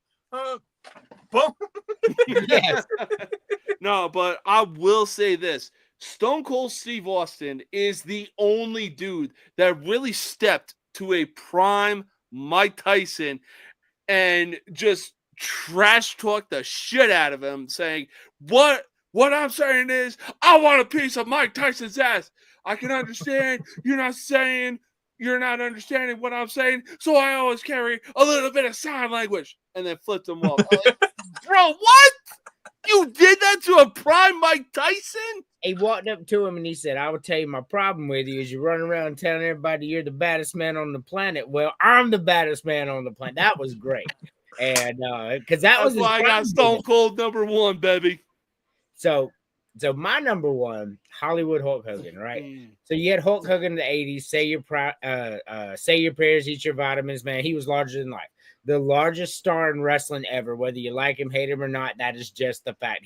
Boom. Yes. No, but I will say this. Stone Cold Steve Austin is the only dude that really stepped to a prime Mike Tyson and just trash talked the shit out of him, saying, What I'm saying is, I want a piece of Mike Tyson's ass. I can understand you're not understanding what I'm saying, so I always carry a little bit of sign language. And then flipped him off. Like, bro, what? You did that to a prime Mike Tyson? He walked up to him and he said, I will tell you my problem with you is you run around telling everybody you're the baddest man on the planet. Well, I'm the baddest man on the planet. That was great. And because that's why I got Stone Cold #1, baby. So my number one, Hollywood Hulk Hogan, right? So you had Hulk Hogan in the 80s, say your prayers, eat your vitamins, man. He was larger than life. The largest star in wrestling ever, whether you like him, hate him, or not, that is just the fact.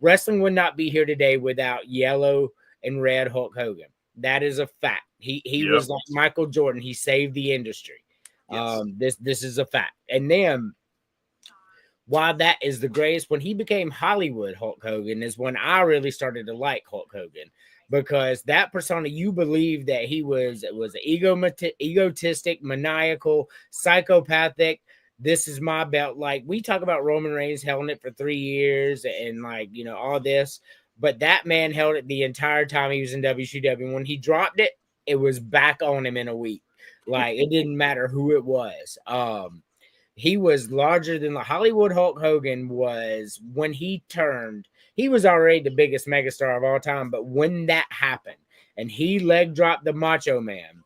Wrestling would not be here today without yellow and red Hulk Hogan. That is a fact. He was like Michael Jordan. He saved the industry. Yes. This is a fact. And then why that is the greatest, when he became Hollywood Hulk Hogan is when I really started to like Hulk Hogan, because that persona, you believe that he was egotistic, maniacal, psychopathic. This is my belt. Like, we talk about Roman Reigns holding it for 3 years and like, all this, but that man held it the entire time he was in WCW. When he dropped it, it was back on him in a week. Like, it didn't matter who it was. He was larger than the Hollywood Hulk Hogan was when he turned. He was already the biggest megastar of all time, but when that happened and he leg dropped the Macho Man.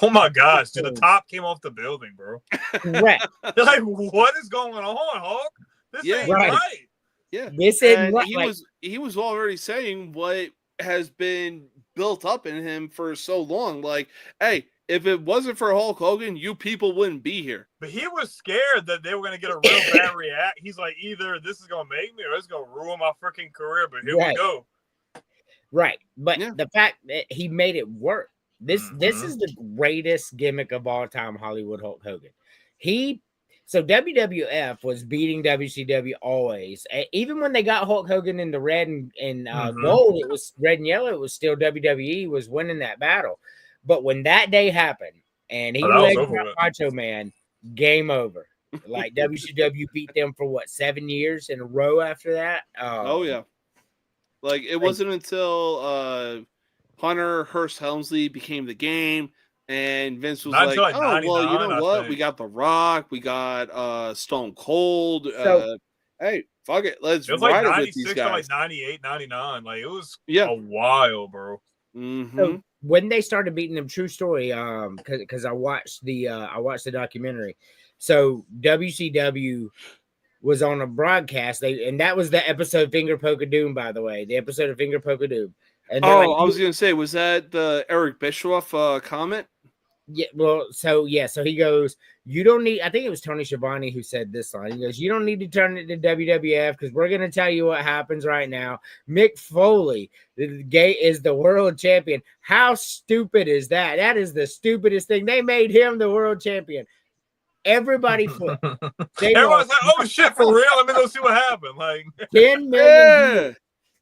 Oh my gosh, dude, the top came off the building, bro. Correct. Like, what is going on, Hulk? This ain't right. Yeah. This isn't right. He was already saying what has been built up in him for so long. Like, hey, if it wasn't for Hulk Hogan, you people wouldn't be here. But he was scared that they were going to get a real bad react. He's like, either this is going to make me or it's going to ruin my freaking career. But here we go. Right. But the fact that he made it work. This is the greatest gimmick of all time, Hollywood Hulk Hogan. So WWF was beating WCW always. Even when they got Hulk Hogan in the red and gold, it was red and yellow. It was still WWE was winning that battle. But when that day happened and he leg dropped Macho Man, game over. Like, WCW beat them for 7 years in a row after that. Oh yeah. Like, it wasn't until Hunter Hearst Helmsley became the game, and Vince was like, "Oh, well, you know what? We got The Rock, we got Stone Cold. Hey, fuck it, let's ride it with these guys." Like 98, 99, like, it was a while, bro. So when they started beating them, true story, because I watched the documentary. So WCW was on a broadcast. And that was the episode Finger Poke of Doom, by the way. The episode of Finger Poke of Doom. And I was gonna say, was that the Eric Bischoff comment? Yeah, well, so he goes, you don't need, I think it was Tony Schiavone who said this line. He goes, you don't need to turn it to WWF because we're going to tell you what happens right now. Mick Foley is the world champion. How stupid is that? That is the stupidest thing. They made him the world champion. Everybody flipped. Everyone's like, oh shit, for real? Let me go see what happened. Like 10 million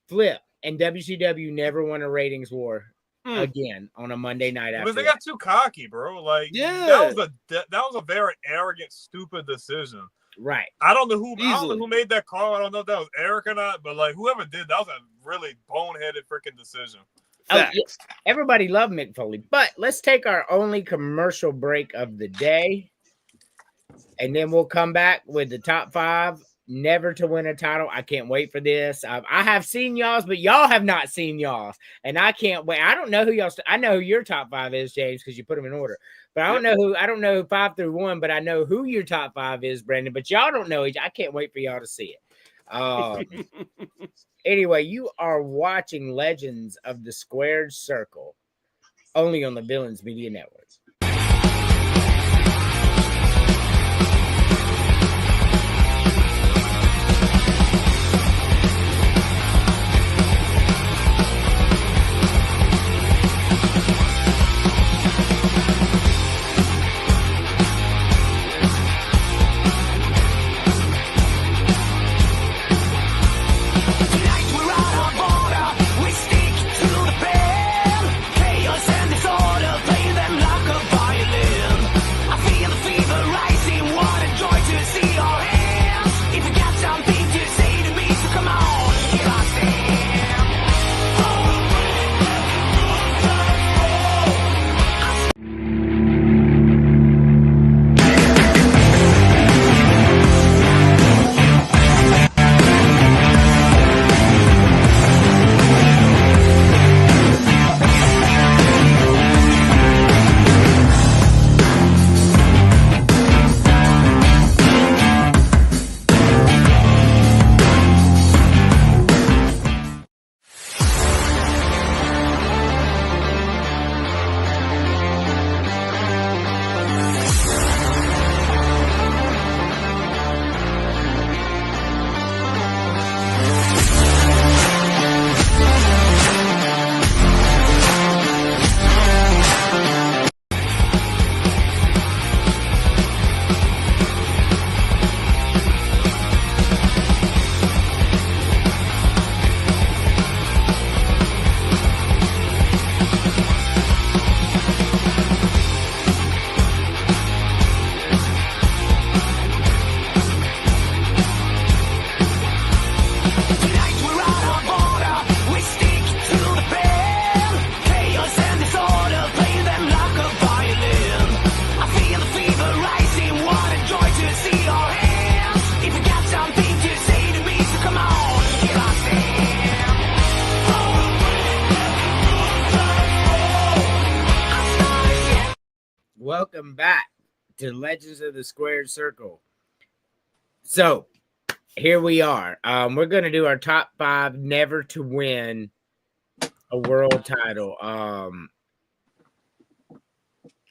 flip, and WCW never won a ratings war again on a Monday night after. Because they got too cocky, bro. Like, yeah, that was a very arrogant, stupid decision. Right. I don't know who made that call. I don't know if that was Eric or not, but like whoever did, that was a really boneheaded freaking decision. Oh, yeah. Everybody loved Mick Foley, but let's take our only commercial break of the day, and then we'll come back with the top 5 never to win a title. I can't wait for this. I have seen y'all's, but y'all have not seen y'all's, and I can't wait. I don't know who y'all's. I know who your top 5 is, James, because you put them in order. But I don't know who 5 through 1. But I know who your top 5 is, Brandon. But y'all don't know each. I can't wait for y'all to see it. Anyway, you are watching Legends of the Squared Circle, only on the Villains Media Network. Welcome back to Legends of the Squared Circle. So here we are. We're going to do our top 5 never to win a world title. I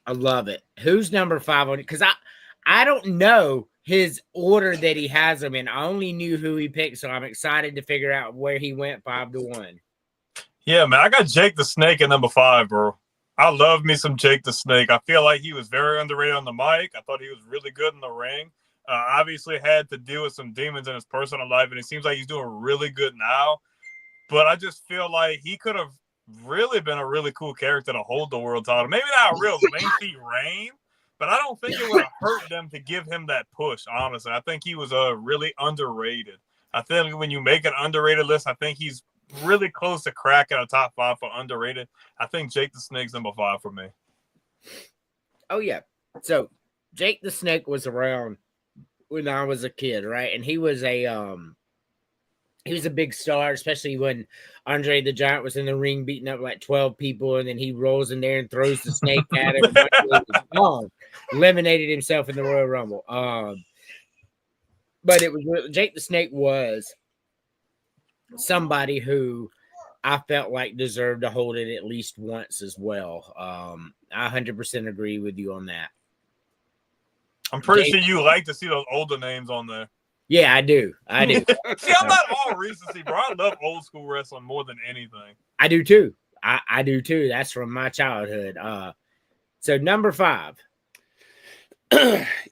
love it. Who's number 5 on it? Because I don't know his order that he has them in. I only knew who he picked, so I'm excited to figure out where he went 5 to 1. Yeah, man, I got Jake the Snake at number 5, bro. I love me some Jake the Snake. I feel like he was very underrated on the mic. I thought he was really good in the ring. Obviously had to deal with some demons in his personal life, and it seems like he's doing really good now. But I just feel like he could have really been a really cool character to hold the world title. Maybe not a real lengthy reign, but I don't think it would have hurt them to give him that push, honestly. I think he was really underrated. I think when you make an underrated list, I think he's really close to cracking a top 5 for underrated. I think Jake the Snake's number 5 for me. Oh, yeah. So Jake the Snake was around when I was a kid, right? And he was a big star, especially when Andre the Giant was in the ring beating up like 12 people, and then he rolls in there and throws the snake at him. Eliminated himself in the Royal Rumble. But it was Jake the Snake was somebody who I felt like deserved to hold it at least once as well. I 100% agree with you on that. I'm pretty sure you like to see those older names on there. Yeah, I do. See, I'm not all recency, bro. I love old school wrestling more than anything. I do too. I do too. That's from my childhood. So number 5.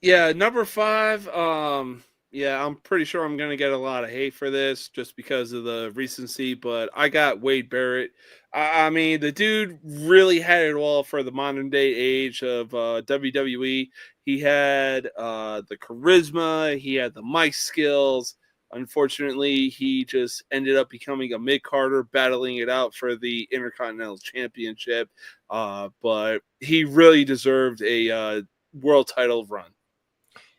Yeah, number 5. Yeah, I'm pretty sure I'm gonna get a lot of hate for this just because of the recency, but I got Wade Barrett. I mean, the dude really had it all for the modern day age of WWE. He had the charisma, he had the mic skills. Unfortunately, he just ended up becoming a mid-carder, battling it out for the Intercontinental Championship. But he really deserved a world title run.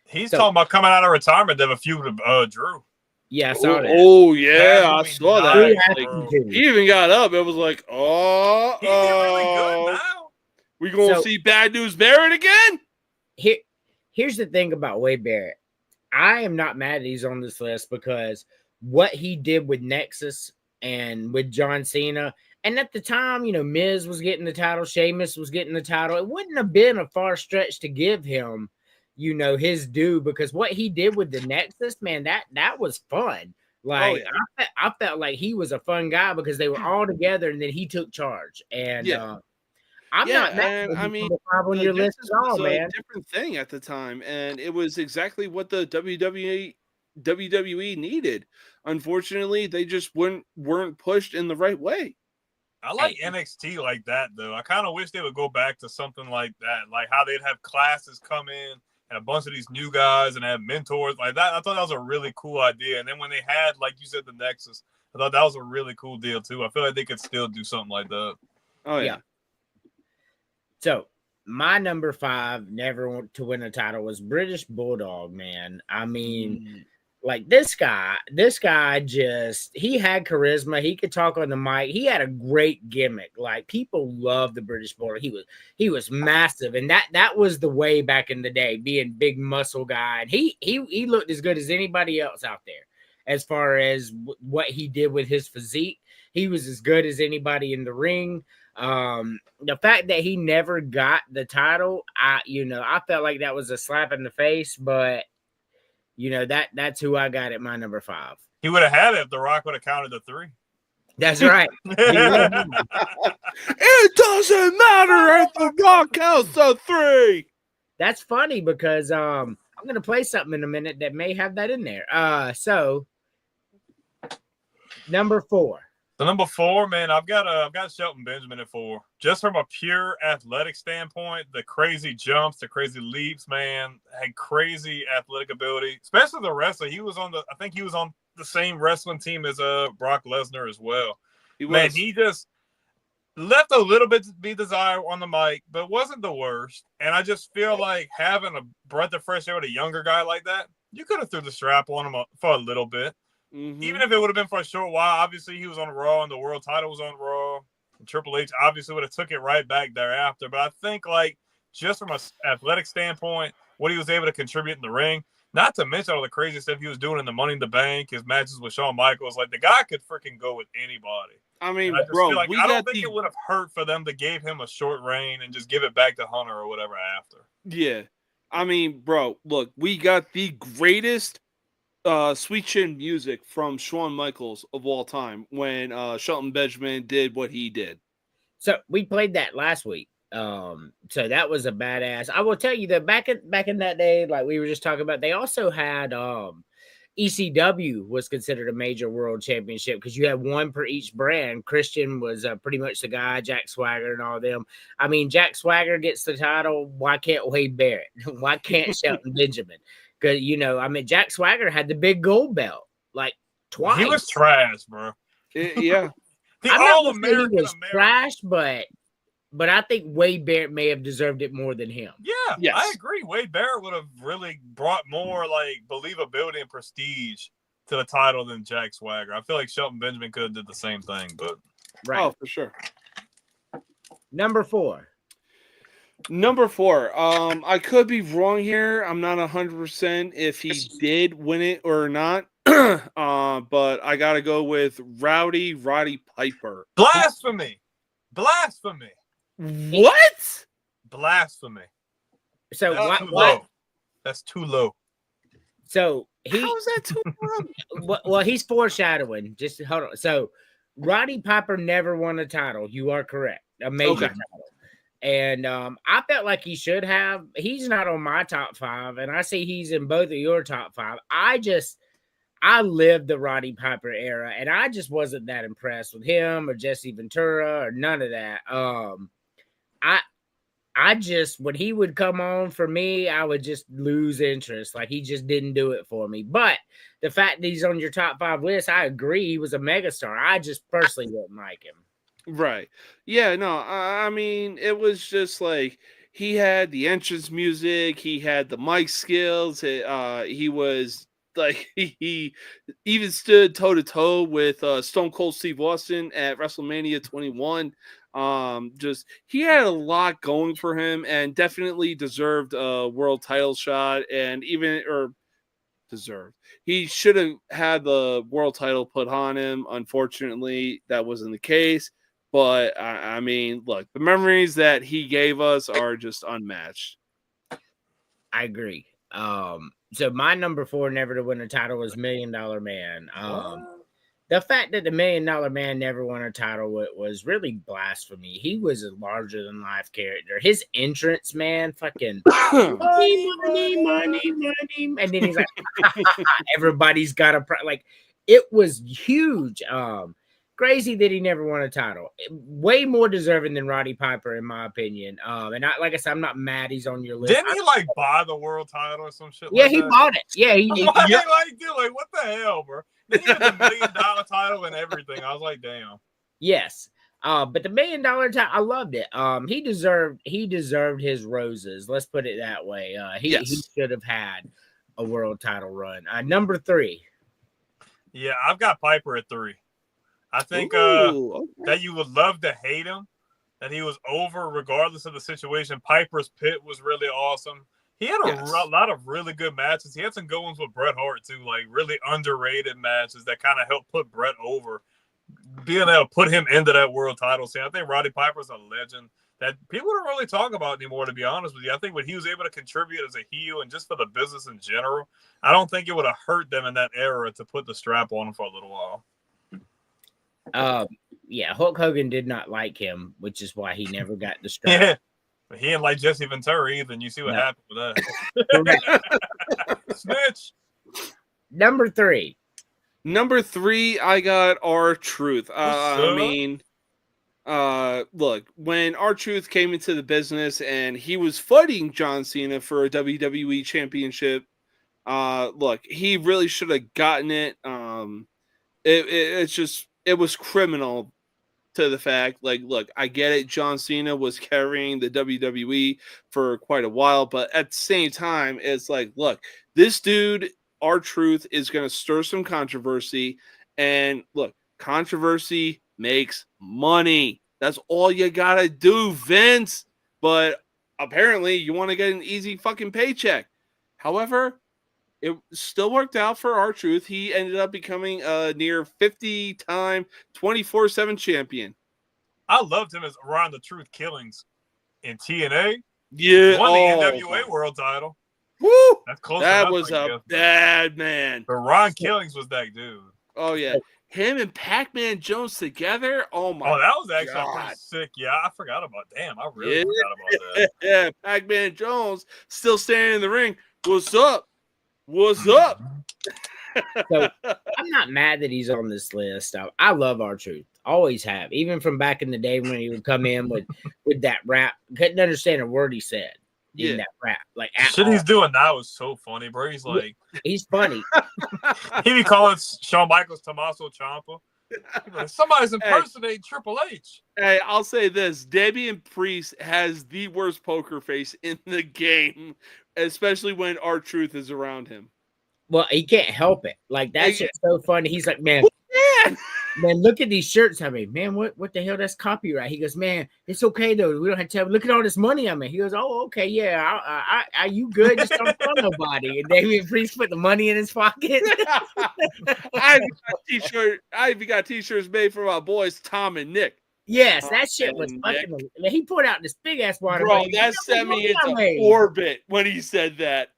He's talking about coming out of retirement to have a feud with Drew. Yeah, I saw that. Oh, yeah, I saw that. Like, he even got up. It was like, oh, he did really good now. We gonna see Bad News Barrett again? Here's the thing about Wade Barrett. I am not mad that he's on this list because what he did with Nexus and with John Cena, and at the time, you know, Miz was getting the title, Sheamus was getting the title. It wouldn't have been a far stretch to give him, you know, his due, because what he did with the Nexus, man, that was fun. Like, I felt like he was a fun guy because they were all together and then he took charge. And I'm not mad. I mean, on your list at all, man. A different thing at the time, and it was exactly what the WWE needed. Unfortunately, they just weren't pushed in the right way. I like NXT like that, though. I kind of wish they would go back to something like that, like how they'd have classes come in and a bunch of these new guys and have mentors like that. I thought that was a really cool idea. And then when they had, like you said, the Nexus, I thought that was a really cool deal, too. I feel like they could still do something like that. Oh, yeah. So my number 5 never to win a title was British Bulldog, man. I mean, like this guy just, he had charisma. He could talk on the mic. He had a great gimmick. Like, people love the British Bulldog. He was massive. And that was the way back in the day, being big muscle guy. And he looked as good as anybody else out there. As far as what he did with his physique, he was as good as anybody in the ring. The fact that he never got the title, I felt like that was a slap in the face, but you know, that's who I got at my number 5. He would have had it if The Rock would have counted to 3. That's right. It doesn't matter if The Rock counts to 3. That's funny because I'm gonna play something in a minute that may have that in there. So number 4. So number 4, man, I've got Shelton Benjamin at 4. Just from a pure athletic standpoint, the crazy jumps, the crazy leaps, man, had crazy athletic ability. Especially the wrestler. I think he was on the same wrestling team as Brock Lesnar as well. Man, he just left a little bit to be desired on the mic, but wasn't the worst. And I just feel like having a breath of fresh air with a younger guy like that, you could have threw the strap on him for a little bit. Mm-hmm. Even if it would have been for a short while. Obviously, he was on Raw and the world title was on Raw. And Triple H obviously would have took it right back thereafter. But I think, like, just from an athletic standpoint, what he was able to contribute in the ring, not to mention all the crazy stuff he was doing in the Money in the Bank, his matches with Shawn Michaels. Like, the guy could freaking go with anybody. I mean, I don't think it would have hurt for them to give him a short reign and just give it back to Hunter or whatever after. Yeah. I mean, bro, look, we got the greatest Sweet Chin music from Shawn Michaels of all time when Shelton Benjamin did what he did. So we played that last week. So that was a badass. I will tell you that back in that day, like we were just talking about, they also had ECW was considered a major world championship because you had one per each brand. Christian was pretty much the guy, Jack Swagger and all them. I mean, Jack Swagger gets the title. Why can't Wade Barrett? Why can't Shelton Benjamin? Because, you know, I mean, Jack Swagger had the big gold belt like twice. He was trash, bro. Yeah. I'm not gonna say he was trash, but I think Wade Barrett may have deserved it more than him. Yeah, yes. I agree. Wade Barrett would have really brought more like believability and prestige to the title than Jack Swagger. I feel like Shelton Benjamin could have did the same thing, but right. Oh, for sure. Number 4. Number 4. I could be wrong here. I'm not 100% if he did win it or not. But I gotta go with Roddy Piper. Blasphemy! Blasphemy! What? Blasphemy! So That's what? too low. That's too low. So How is that too low? well, he's foreshadowing. Just hold on. So Roddy Piper never won a title. You are correct. A major title. And I felt like he should have. He's not on my top 5, and I see he's in both of your top 5. I lived the Roddy Piper era, and I just wasn't that impressed with him or Jesse Ventura or none of that. I just, when he would come on for me, I would just lose interest. Like, he just didn't do it for me. But the fact that he's on your top 5 list, I agree. He was a megastar. I just personally didn't like him. Right. Yeah, no, I mean, it was just like he had the entrance music, he had the mic skills, he was like he even stood toe to toe with Stone Cold Steve Austin at WrestleMania 21. Just he had a lot going for him and definitely deserved a world title shot, and deserved. He should have had the world title put on him. Unfortunately, that wasn't the case. But I mean, look, the memories that he gave us are just unmatched. I agree. So my number 4 never to win a title was $1 Million Man. The fact that the $1 Million Man never won a title was really blasphemy. He was a larger than life character. His entrance, man, fucking money, and then he's like, everybody's got a like. It was huge. Crazy that he never won a title. Way more deserving than Roddy Piper, in my opinion. And like I said, I'm not mad he's on your list. Didn't he like buy the world title or some shit? Yeah, like he that? bought it. Yeah, he Why like do like what the hell, bro? Then he had the $1 million title and everything. I was like, damn. Yes. But the $1 million title, I loved it. He deserved his roses. Let's put it that way. He should have had a world title run. Number 3. Yeah, I've got Piper at 3. I think that you would love to hate him, that he was over regardless of the situation. Piper's Pit was really awesome. He had a lot of really good matches. He had some good ones with Bret Hart too, like really underrated matches that kind of helped put Bret over. Being able to put him into that world title scene, I think Roddy Piper's a legend that people don't really talk about anymore, to be honest with you. I think what he was able to contribute as a heel and just for the business in general, I don't think it would have hurt them in that era to put the strap on him for a little while. Yeah, Hulk Hogan did not like him, which is why he never got the strap. Yeah, but he didn't like Jesse Ventura either, and you see what happened with that. Snitch. Number 3. Number 3, I got R-Truth. I mean, look, when R-Truth came into the business and he was fighting John Cena for a WWE championship, look, he really should have gotten it. It was criminal to the fact, like, look, I get it. John Cena was carrying the WWE for quite a while, but at the same time, it's like, look, this dude, R-Truth, is going to stir some controversy. And look, controversy makes money. That's all you got to do, Vince. But apparently you want to get an easy fucking paycheck. However, it still worked out for R-Truth. He ended up becoming a near 50-time 24/7 champion. I loved him as around the Truth Killings in TNA. Yeah, won the NWA World Title. Woo! That's close. That was a bad man. But Ron Killings was that dude. Oh yeah, him and Pac-Man Jones together. Oh my! Oh, that was actually pretty sick. Yeah, I forgot about. Damn, I really forgot about that. Yeah, Pac-Man Jones still standing in the ring. What's up? What's up? So I'm not mad that he's on this list. I love R-Truth. Always have. Even from back in the day when he would come in with that rap. Couldn't understand a word he said in that rap. Like shit he's doing now is so funny, bro. He's like he's funny. He be calling Shawn Michaels Tommaso Ciampa. Like, somebody's impersonating Triple H. Hey, I'll say this. Damian Priest has the worst poker face in the game, especially when R-Truth is around him. Well, he can't help it. Like, that's just so funny. He's like, man. Man, look at these shirts I made. Man, what the hell? That's copyright. He goes, man, it's okay though. We don't have to tell. Look at all this money I made. He goes, oh, okay, yeah. I you good? Just don't tell nobody. And Damian Priest put the money in his pocket. I've got t-shirts made for my boys Tom and Nick. Yes, that shit was fucking. Man, he put out this big ass water. Bro, that sent me into orbit when he said that.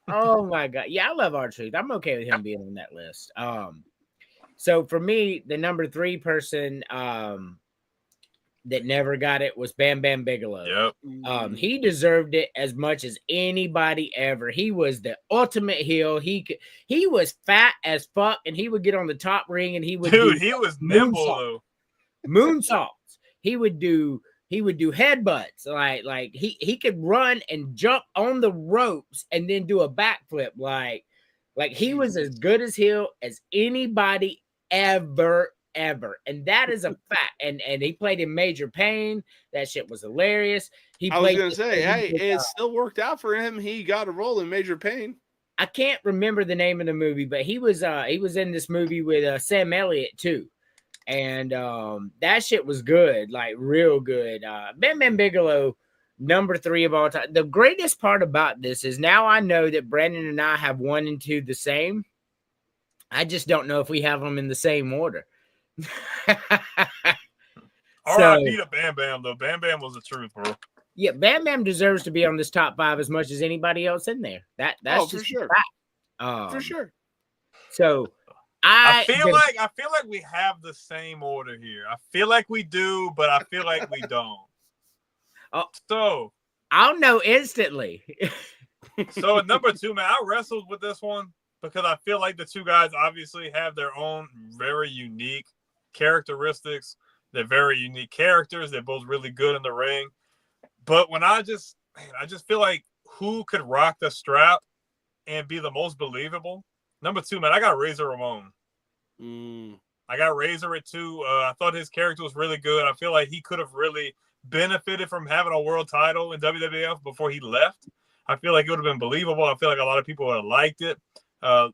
Oh my god, yeah, I love R-Truth. I'm okay with him being on that list. So for me, the number 3 person that never got it was Bam Bam Bigelow. Yep. He deserved it as much as anybody ever. He was the ultimate heel. He was fat as fuck, and he would get on the top ring and he would he was nimble though. Moonsaults. He would do headbutts. Like he could run and jump on the ropes and then do a backflip. Like he was as good as heel as anybody ever. And that is a fact. And he played in Major Pain. That shit was hilarious. I was gonna say, hey, it still worked out for him. He got a role in Major Pain. I can't remember the name of the movie, but he was in this movie with Sam Elliott too. And that shit was good, like real good. Bam Bam Bigelow, number 3 of all time. The greatest part about this is now I know that Brandon and I have 1 and 2 the same. I just don't know if we have them in the same order. R.I.P. to Bam Bam though. Bam Bam was the truth, bro. Yeah, Bam Bam deserves to be on this top 5 as much as anybody else in there. That's for just sure. For sure. So I feel like we have the same order here. I feel like we do, but I feel like we don't. So I'll know instantly. So at number 2, man, I wrestled with this one because I feel like the two guys obviously have their own very unique characteristics. They're very unique characters. They're both really good in the ring. But when I just feel like who could rock the strap and be the most believable? Number 2, man, I got Razor Ramon. I got Razor at 2. I thought his character was really good. I feel like he could have really benefited from having a world title in WWF before he left. I feel like it would have been believable. I feel like a lot of people would have liked it.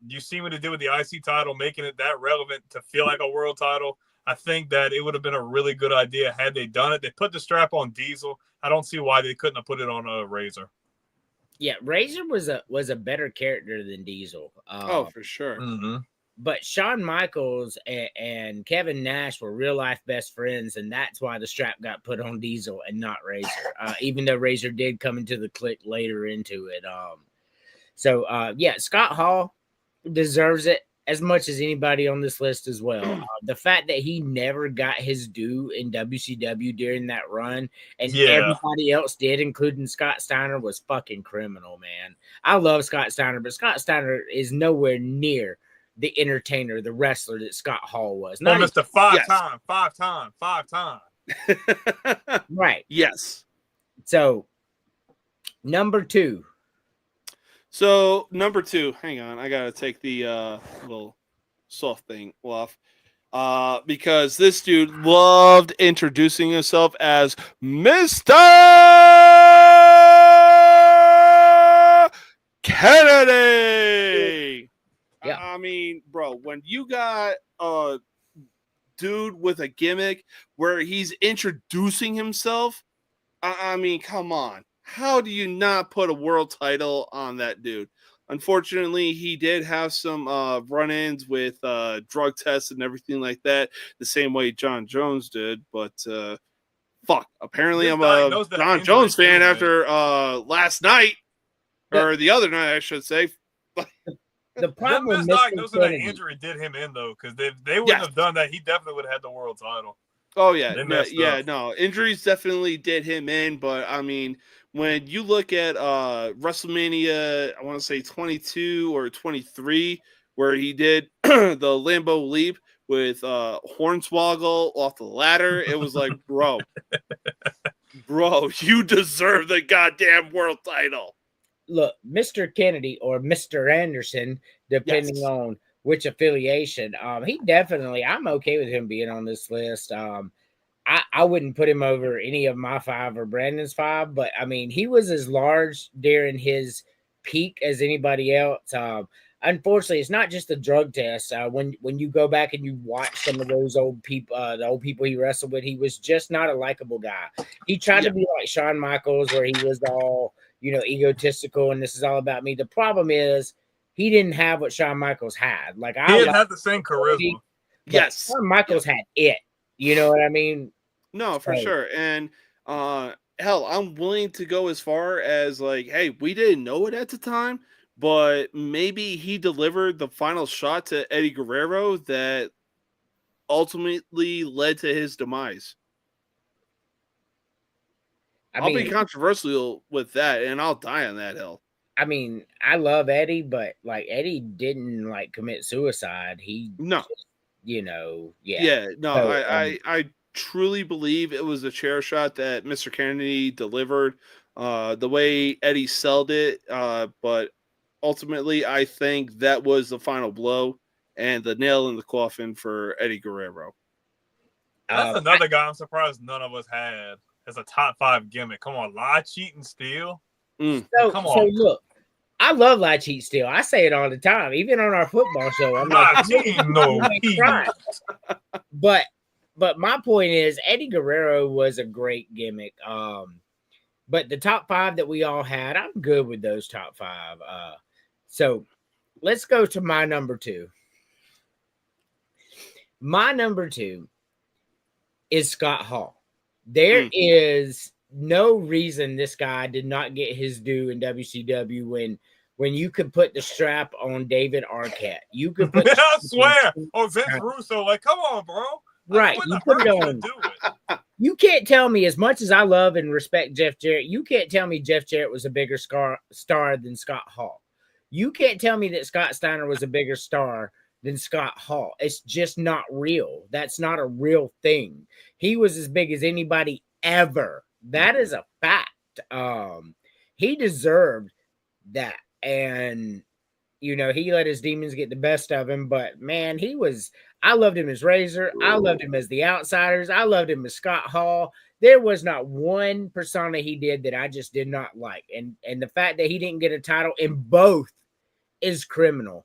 You see what they did with the IC title, making it that relevant to feel like a world title. I think that it would have been a really good idea had they done it. They put the strap on Diesel. I don't see why they couldn't have put it on Razor. Yeah, Razor was a better character than Diesel. For sure. Mm-hmm. But Shawn Michaels and Kevin Nash were real life best friends, and that's why the strap got put on Diesel and not Razor. Even though Razor did come into the clique later into it. Yeah, Scott Hall deserves it as much as anybody on this list as well. The fact that he never got his due in WCW during that run, and everybody else did, including Scott Steiner, was fucking criminal, man. I love Scott Steiner, but Scott Steiner is nowhere near the entertainer, the wrestler that Scott Hall was. Not Mr. Five time. Right. Yes. So, number 2. So, number 2, hang on. I got to take the little soft thing off. Because this dude loved introducing himself as Mr. Kennedy. Yeah. I mean, bro, when you got a dude with a gimmick where he's introducing himself, I mean, come on. How do you not put a world title on that dude? Unfortunately, he did have some run-ins with drug tests and everything like that, the same way John Jones did. But fuck, apparently I'm a John Jones fan after last night, or the other night, I should say. The problem diagnosing that injury did him in, though, because they wouldn't have done that. He definitely would have had the world title. Oh, yeah. No. Injuries definitely did him in, but, I mean, when you look at WrestleMania, I want to say 22 or 23, where he did the Lambeau Leap with Hornswoggle off the ladder, it was like, bro, you deserve the goddamn world title. Look, Mr. Kennedy or Mr. Anderson, depending on which affiliation, he definitely, I'm okay with him being on this list. I wouldn't put him over any of my 5 or Brandon's 5, but I mean, he was as large during his peak as anybody else. unfortunately, it's not just the drug test. When you go back and you watch some of those old people, the old people he wrestled with, he was just not a likable guy. He tried to be like Shawn Michaels, where he was all egotistical and this is all about me. The problem is he didn't have what Shawn Michaels had. Like He didn't have the same charisma. Yes, Shawn Michaels had it. You know what I mean? No, for sure. And hell, I'm willing to go as far as like, hey, we didn't know it at the time, but maybe he delivered the final shot to Eddie Guerrero that ultimately led to his demise. I'll be controversial with that, and I'll die on that hill. I mean, I love Eddie, but like Eddie didn't like commit suicide. No. I truly believe it was a chair shot that Mr. Kennedy delivered. The way Eddie sold it, but ultimately, I think that was the final blow and the nail in the coffin for Eddie Guerrero. That's another guy I'm surprised none of us had as a top 5 gimmick. Come on, lie, cheat, and steal. So look, I love lie, cheat, steal. I say it all the time, even on our football show. I'm like, but my point is, Eddie Guerrero was a great gimmick. But the top 5 that we all had, I'm good with those top 5. So let's go to my number 2. My number 2 is Scott Hall. There is no reason this guy did not get his due in WCW when you could put the strap on David Arquette. You could put I swear. Vince Russo, like, come on, bro. Right. You put it on. You can't tell me, as much as I love and respect Jeff Jarrett, you can't tell me Jeff Jarrett was a bigger star than Scott Hall. You can't tell me that Scott Steiner was a bigger star than Scott Hall. It's just not real. That's not a real thing. He was as big as anybody ever. That is a fact. He deserved that. And, he let his demons get the best of him. But, man, I loved him as Razor. I loved him as the Outsiders. I loved him as Scott Hall. There was not one persona he did that I just did not like. And the fact that he didn't get a title in both is criminal.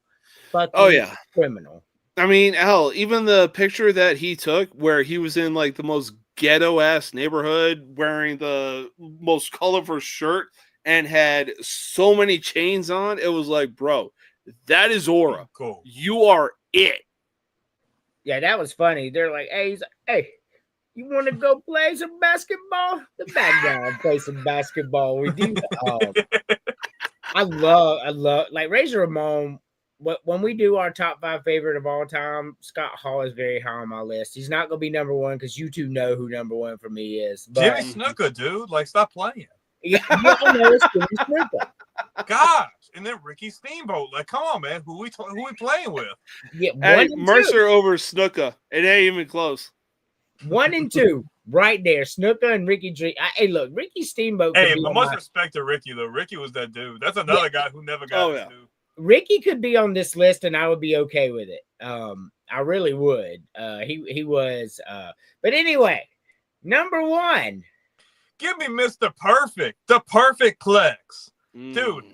Criminal. I mean, hell, even the picture that he took where he was in like the most ghetto ass neighborhood wearing the most colorful shirt and had so many chains on, it was like, bro, that is aura. Cool. You are it. Yeah, that was funny. They're like, hey, you want to go play some basketball? The bad guy play some basketball with you. I love like Razor Ramon. When we do our top 5 favorite of all time, Scott Hall is very high on my list. He's not going to be number 1 because you two know who number 1 for me is. But, Jimmy Snuka, dude. Like, stop playing. Yeah, I know it's Jimmy Snuka. Gosh. And then Ricky Steamboat. Like, come on, man. Who we playing with? Yeah, hey, Mercer over Snuka. It ain't even close. 1 and 2. Right there. Snuka and Ricky Dream. Hey, look, Ricky Steamboat. Hey, but much respect to Ricky, though. Ricky was that dude. That's another guy who never got his due. Ricky could be on this list and I would be okay with it. I really would. He was. But anyway, number 1. Give me Mr. Perfect. The Perfect Plex. Dude,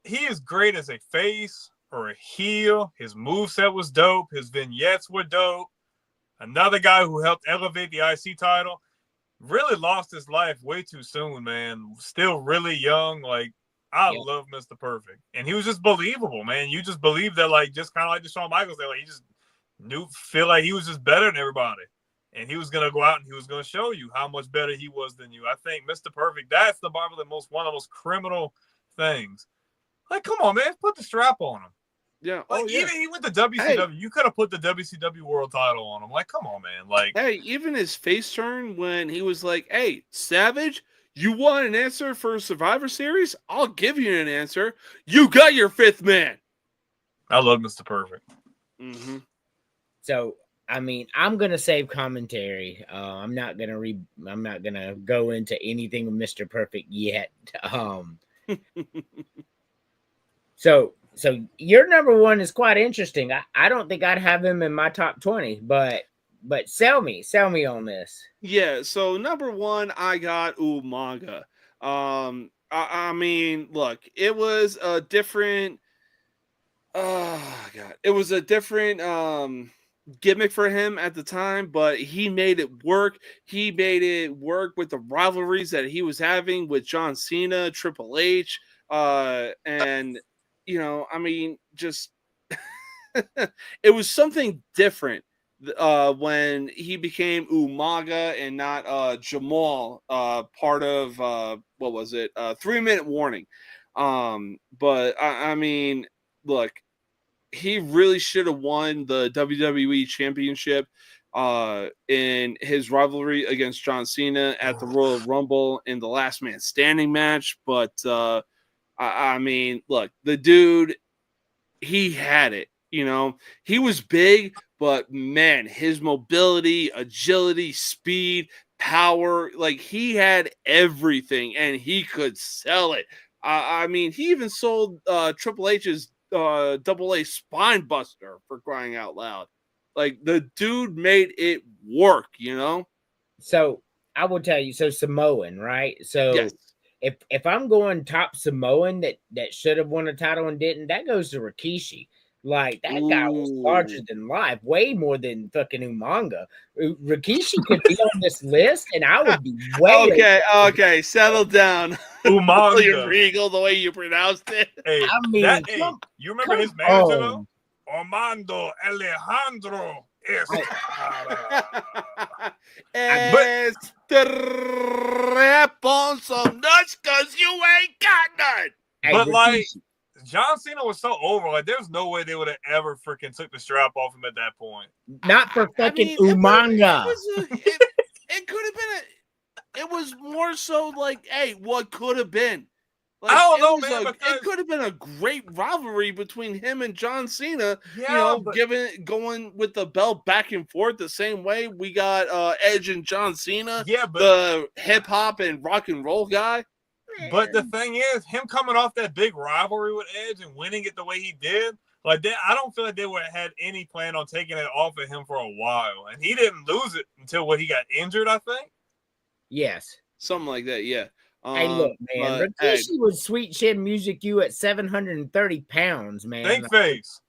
he is great as a face or a heel. His moveset was dope. His vignettes were dope. Another guy who helped elevate the IC title. Really lost his life way too soon, man. Still really young. Like, I love Mr. Perfect. And he was just believable, man. You just believe that, like, just kind of like the Shawn Michaels there. Like, he just feel like he was just better than everybody. And he was going to go out and he was going to show you how much better he was than you. I think Mr. Perfect, that's the one of the most criminal things. Like, come on, man. Put the strap on him. Yeah. Like, even he went to WCW. You could have put the WCW world title on him. Like, come on, man. Like, hey, even his face turn when he was like, hey, Savage, you want an answer for Survivor Series? I'll give you an answer. You got your 5th man. I love Mr. Perfect. Mm-hmm. So, I mean, I'm gonna save commentary. I'm not gonna go into anything with Mr. Perfect yet. So your number 1 is quite interesting. I don't think I'd have him in my top 20, but sell me on this. Yeah, so number 1, I got Umaga. I mean, look, it was a different Oh God, it was a different gimmick for him at the time, but he made it work. He made it work with the rivalries that he was having with John Cena, Triple H, and I mean, just it was something different when he became Umaga and not Jamal, part of what was it? 3 Minute Warning. But I mean, look, he really should have won the WWE Championship in his rivalry against John Cena at the Royal Rumble in the Last Man Standing match. But I mean, look, the dude, he had it. He was big, but man, his mobility, agility, speed, power, like he had everything and he could sell it. I mean, he even sold Triple H's double A spine buster, for crying out loud. Like the dude made it work. So I will tell you, so Samoan, right? So Yes. if I'm going top Samoan that should have won a title and didn't, that goes to Rikishi. Like that guy was larger Ooh. than life, way more than fucking Umanga. Rikishi could be on this list, and I would be way Okay, settle down. Umanga. William Regal, the way you pronounced it. Hey, I mean, you remember his come manager though? on. Armando Alejandro Estrada. Strap on some nuts, cause you ain't got none. Hey, But like Rikishi, John Cena was so over, like there's no way they would have ever freaking took the strap off him at that point. not for I fucking mean, Umanga. it could have been it was more so like, hey, what could have been? Like, I don't know, was man, because it could have been a great rivalry between him and John Cena. Yeah, but Going with the belt back and forth the same way we got Edge and John Cena, yeah, but the hip hop and rock and roll guy. But the thing is, him coming off that big rivalry with Edge and winning it the way he did, like that, I don't feel like they would have had any plan on taking it off of him for a while. And he didn't lose it until he got injured, I think. Yes. Something like that, yeah. Hey, look, man. Rikishi would sweet chin music you at 730 pounds, man. Think face.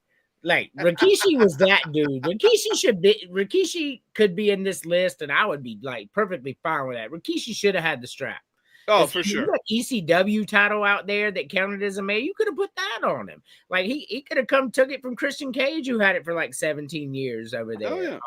Like Rikishi was that dude. Rikishi could be in this list, and I would be like perfectly fine with that. Rikishi should have had the strap. Oh, for sure. You got ECW title out there that counted as a man. You could have put that on him. Like he could have took it from Christian Cage, who had it for like 17 years over there. Oh, yeah.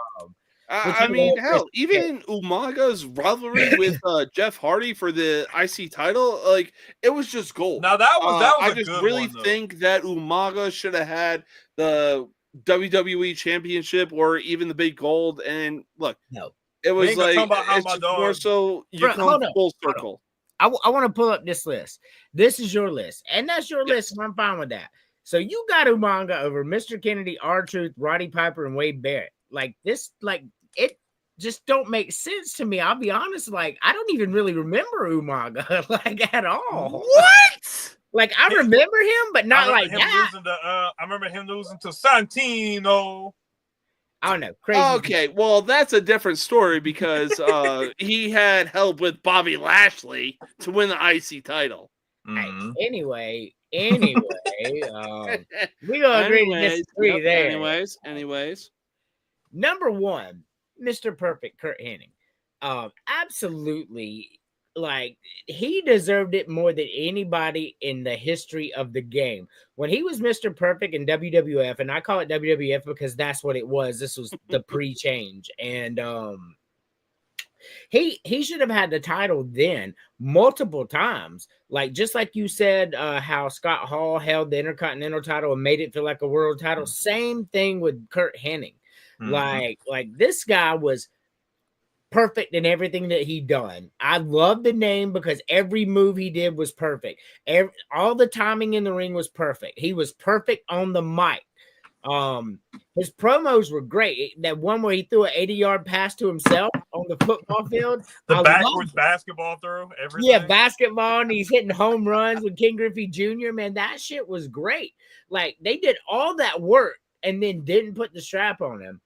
I mean, hell, even Umaga's rivalry with Jeff Hardy for the IC title, like it was just gold. Now that was I just really think that Umaga should have had the WWE Championship or even the big gold. And look, no, it was like it's just more so you come full circle. I want to pull up this list. This is your list, and that's your list, and I'm fine with that. So you got Umaga over Mr. Kennedy, R-Truth, Roddy Piper, and Wade Barrett. Like this, like it just don't make sense to me. I'll be honest. Like I don't even really remember Umaga like at all. What? Like I remember him, but not like that. I remember him losing to Santino. I don't know. Crazy. Okay, well, that's a different story because he had help with Bobby Lashley to win the IC title. Mm-hmm. Anyway, we gonna agree to disagree there. Anyways. Number one, Mr. Perfect, Kurt Hennig. Absolutely, like he deserved it more than anybody in the history of the game. When he was Mr. Perfect in WWF, and I call it WWF because that's what it was. This was the pre-change, and he should have had the title then multiple times. Like just like you said, how Scott Hall held the Intercontinental title and made it feel like a world title. Same thing with Kurt Hennig. Mm-hmm. Like this guy was perfect in everything that he done. I love the name because every move he did was perfect. All the timing in the ring was perfect. He was perfect on the mic. His promos were great. That one where he threw an 80-yard pass to himself on the football field. The backwards basketball throw. Everything. Yeah, basketball, and he's hitting home runs with King Griffey Jr. Man, that shit was great. Like they did all that work and then didn't put the strap on him.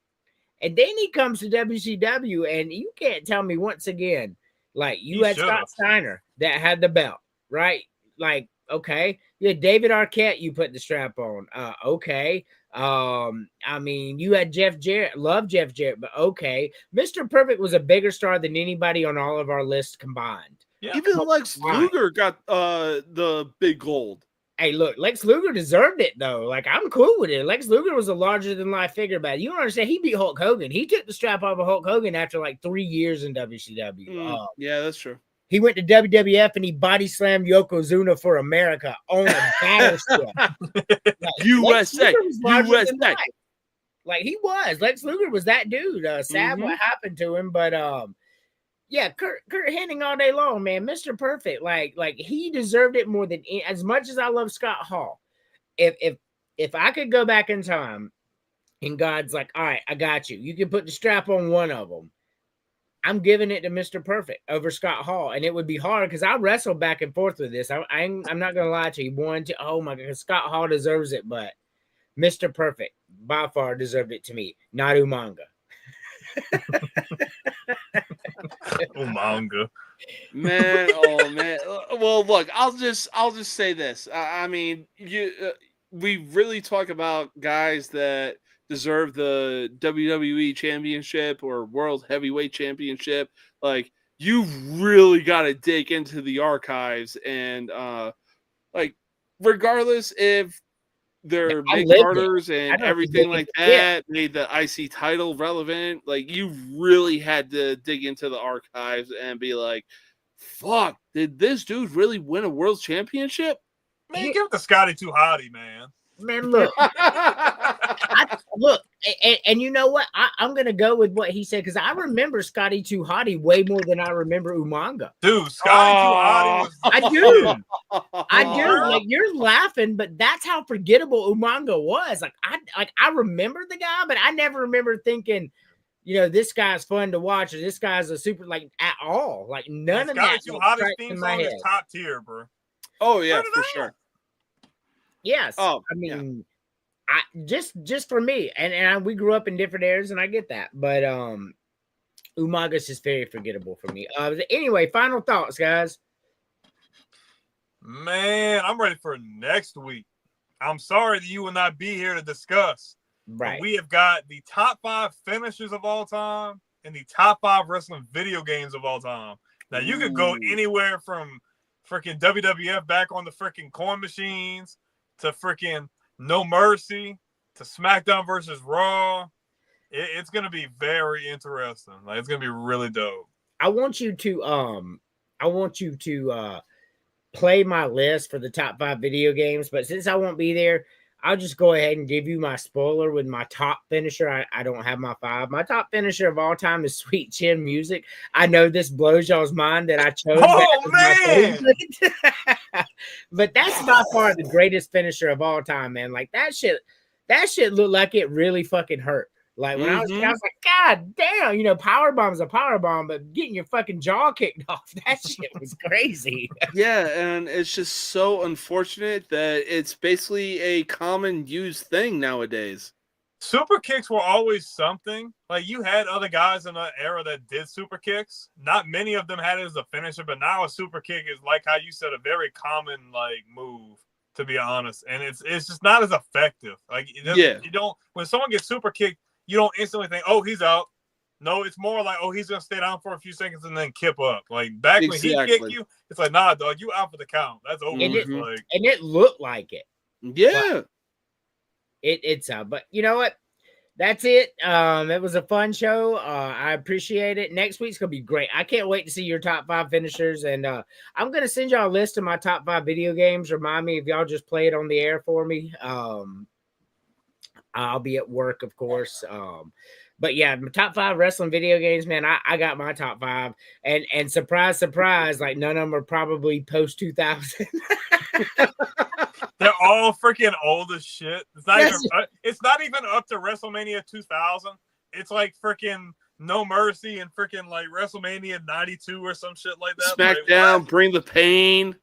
And then he comes to WCW, and you can't tell me once again, like you had Scott Steiner that had the belt, right? Like Okay. Yeah, David Arquette, you put the strap on. Okay. I mean, you had Jeff Jarrett, love Jeff Jarrett, but okay. Mr. Perfect was a bigger star than anybody on all of our lists combined. Yeah. Even Lex Luger got the big gold. Hey, look, Lex Luger deserved it though. Like, I'm cool with it. Lex Luger was a larger than life figure about. You don't understand. He beat Hulk Hogan. He took the strap off of Hulk Hogan after like 3 years in WCW. Yeah, that's true. He went to WWF and he body slammed Yokozuna for America on a battleship. USA. Like, he was. Lex Luger was that dude. Sad what happened to him, but yeah, Kurt Hennig all day long, man. Mr. Perfect, like he deserved it more than as much as I love Scott Hall. If I could go back in time, and God's like, all right, I got you. You can put the strap on one of them. I'm giving it to Mr. Perfect over Scott Hall, and it would be hard because I wrestled back and forth with this. I'm not gonna lie to you. Oh my God, Scott Hall deserves it, but Mr. Perfect by far deserved it to me, not Umaga. Umaga. Man, oh man. Well, look, I'll just say this. I mean, we really talk about guys that deserve the WWE Championship or World Heavyweight Championship. Like, you really got to dig into the archives and like, regardless if they're big starters and everything like that made the IC title relevant, like, you really had to dig into the archives and be like, fuck, did this dude really win a world championship? Man, give it to Scotty Too Hotty, man. Man, look, and you know what? I'm gonna go with what he said because I remember Scotty Too Hotty way more than I remember Umaga. Dude, Scotty Too Hotty was. I do. Like, you're laughing, but that's how forgettable Umaga was. I remember the guy, but I never remember thinking, you know, this guy's fun to watch or this guy's a super at all. Like, none of that. Scotty Too Hotty's theme song is top tier, bro. Oh yeah, for sure. Yes. I mean, I just for me, and we grew up in different eras, and I get that, but Umaga's just very forgettable for me. Anyway, final thoughts, guys. Man, I'm ready for next week. I'm sorry that you will not be here to discuss. Right. We have got the top 5 finishers of all time and the top 5 wrestling video games of all time. Now, you could go anywhere from freaking WWF back on the freaking coin machines to freaking No Mercy to SmackDown versus Raw. It's going to be very interesting. Like, it's going to be really dope. I want you to play my list for the top 5 video games, but since I won't be there, I'll just go ahead and give you my spoiler with my top finisher. I don't have my 5. My top finisher of all time is Sweet Chin Music. I know this blows y'all's mind that I chose that. But that's by far the greatest finisher of all time, man. Like, that shit looked like it really fucking hurt. Like, when I was like, God damn, you know, powerbomb's a powerbomb, but getting your fucking jaw kicked off, that shit was crazy. Yeah, and it's just so unfortunate that it's basically a common used thing nowadays. Super kicks were always something. Like, you had other guys in that era that did super kicks. Not many of them had it as a finisher, but now a super kick is, like how you said, a very common like move, to be honest. And it's just not as effective. Like, you don't, when someone gets super kicked, you don't instantly think, oh, he's out. No, it's more like, oh, he's going to stay down for a few seconds and then kip up. Like, back when he kicked you, it's like, nah, dog, you out for the count. That's over. And it looked like it. Yeah. But you know what? That's it. It was a fun show. I appreciate it. Next week's gonna be great. I can't wait to see your top 5 finishers, and I'm gonna send y'all a list of my top 5 video games. Remind me if y'all just play it on the air for me. I'll be at work, of course. But yeah, my top 5 wrestling video games, man. I got my top 5, and surprise, surprise, like none of them are probably post 2000. They're all freaking old as shit. It's not even up to WrestleMania 2000. It's like freaking No Mercy and freaking like WrestleMania 92 or some shit like that. SmackDown, like, Bring the Pain.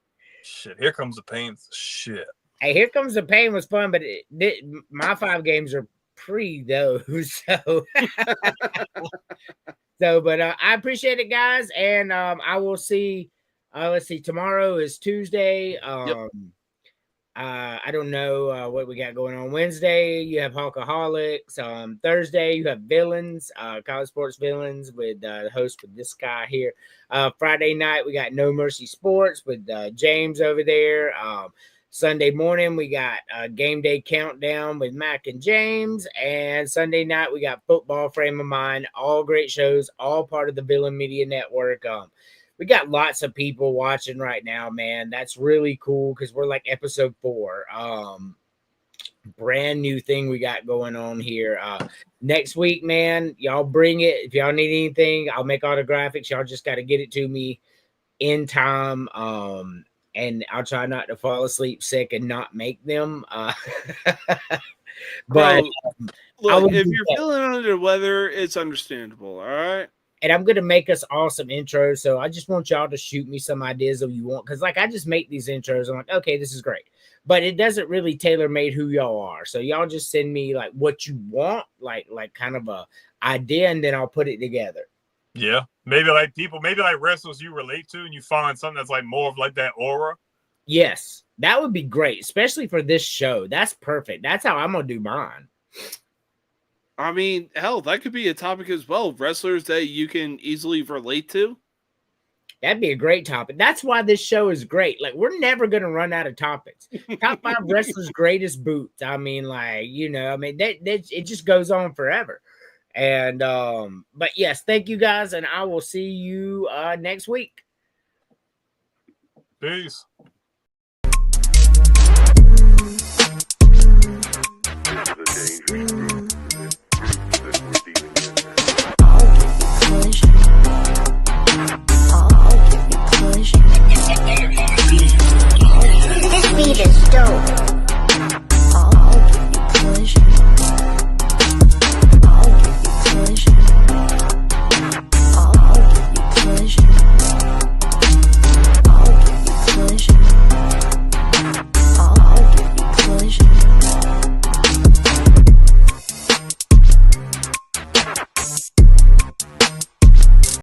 Shit, Here Comes the Pain. Shit. Hey, Here Comes the Pain was fun, but my 5 games are pre those. But I appreciate it, guys, and I will see. Let's see. Tomorrow is Tuesday. I don't know what we got going on. Wednesday, you have Hulkaholics. Thursday, you have Villains, College Sports Villains with the host with this guy here. Friday night, we got No Mercy Sports with James over there. Sunday morning, we got Game Day Countdown with Mac and James. And Sunday night, we got Football Frame of Mind. All great shows, all part of the Villain Media Network. We got lots of people watching right now, man. That's really cool because we're like episode 4. Brand new thing we got going on here. Next week, man, y'all bring it. If y'all need anything, I'll make all the graphics. Y'all just got to get it to me in time. And I'll try not to fall asleep sick and not make them. But look, if you're feeling under the weather, it's understandable. All right. And I'm gonna make us all some intros. So I just want y'all to shoot me some ideas of you want, because like I just make these intros. I'm like, okay, this is great, but it doesn't really tailor made who y'all are. So y'all just send me like what you want, like kind of a idea, and then I'll put it together. Yeah, maybe like wrestlers you relate to, and you find something that's like more of like that aura. Yes, that would be great, especially for this show. That's perfect. That's how I'm gonna do mine. I mean, hell, that could be a topic as well. Wrestlers that you can easily relate to. That'd be a great topic. That's why this show is great. Like, we're never going to run out of topics. Top 5 wrestlers' greatest boots. I mean, like, you know, I mean, that it just goes on forever. And, but yes, thank you guys. And I will see you next week. Peace.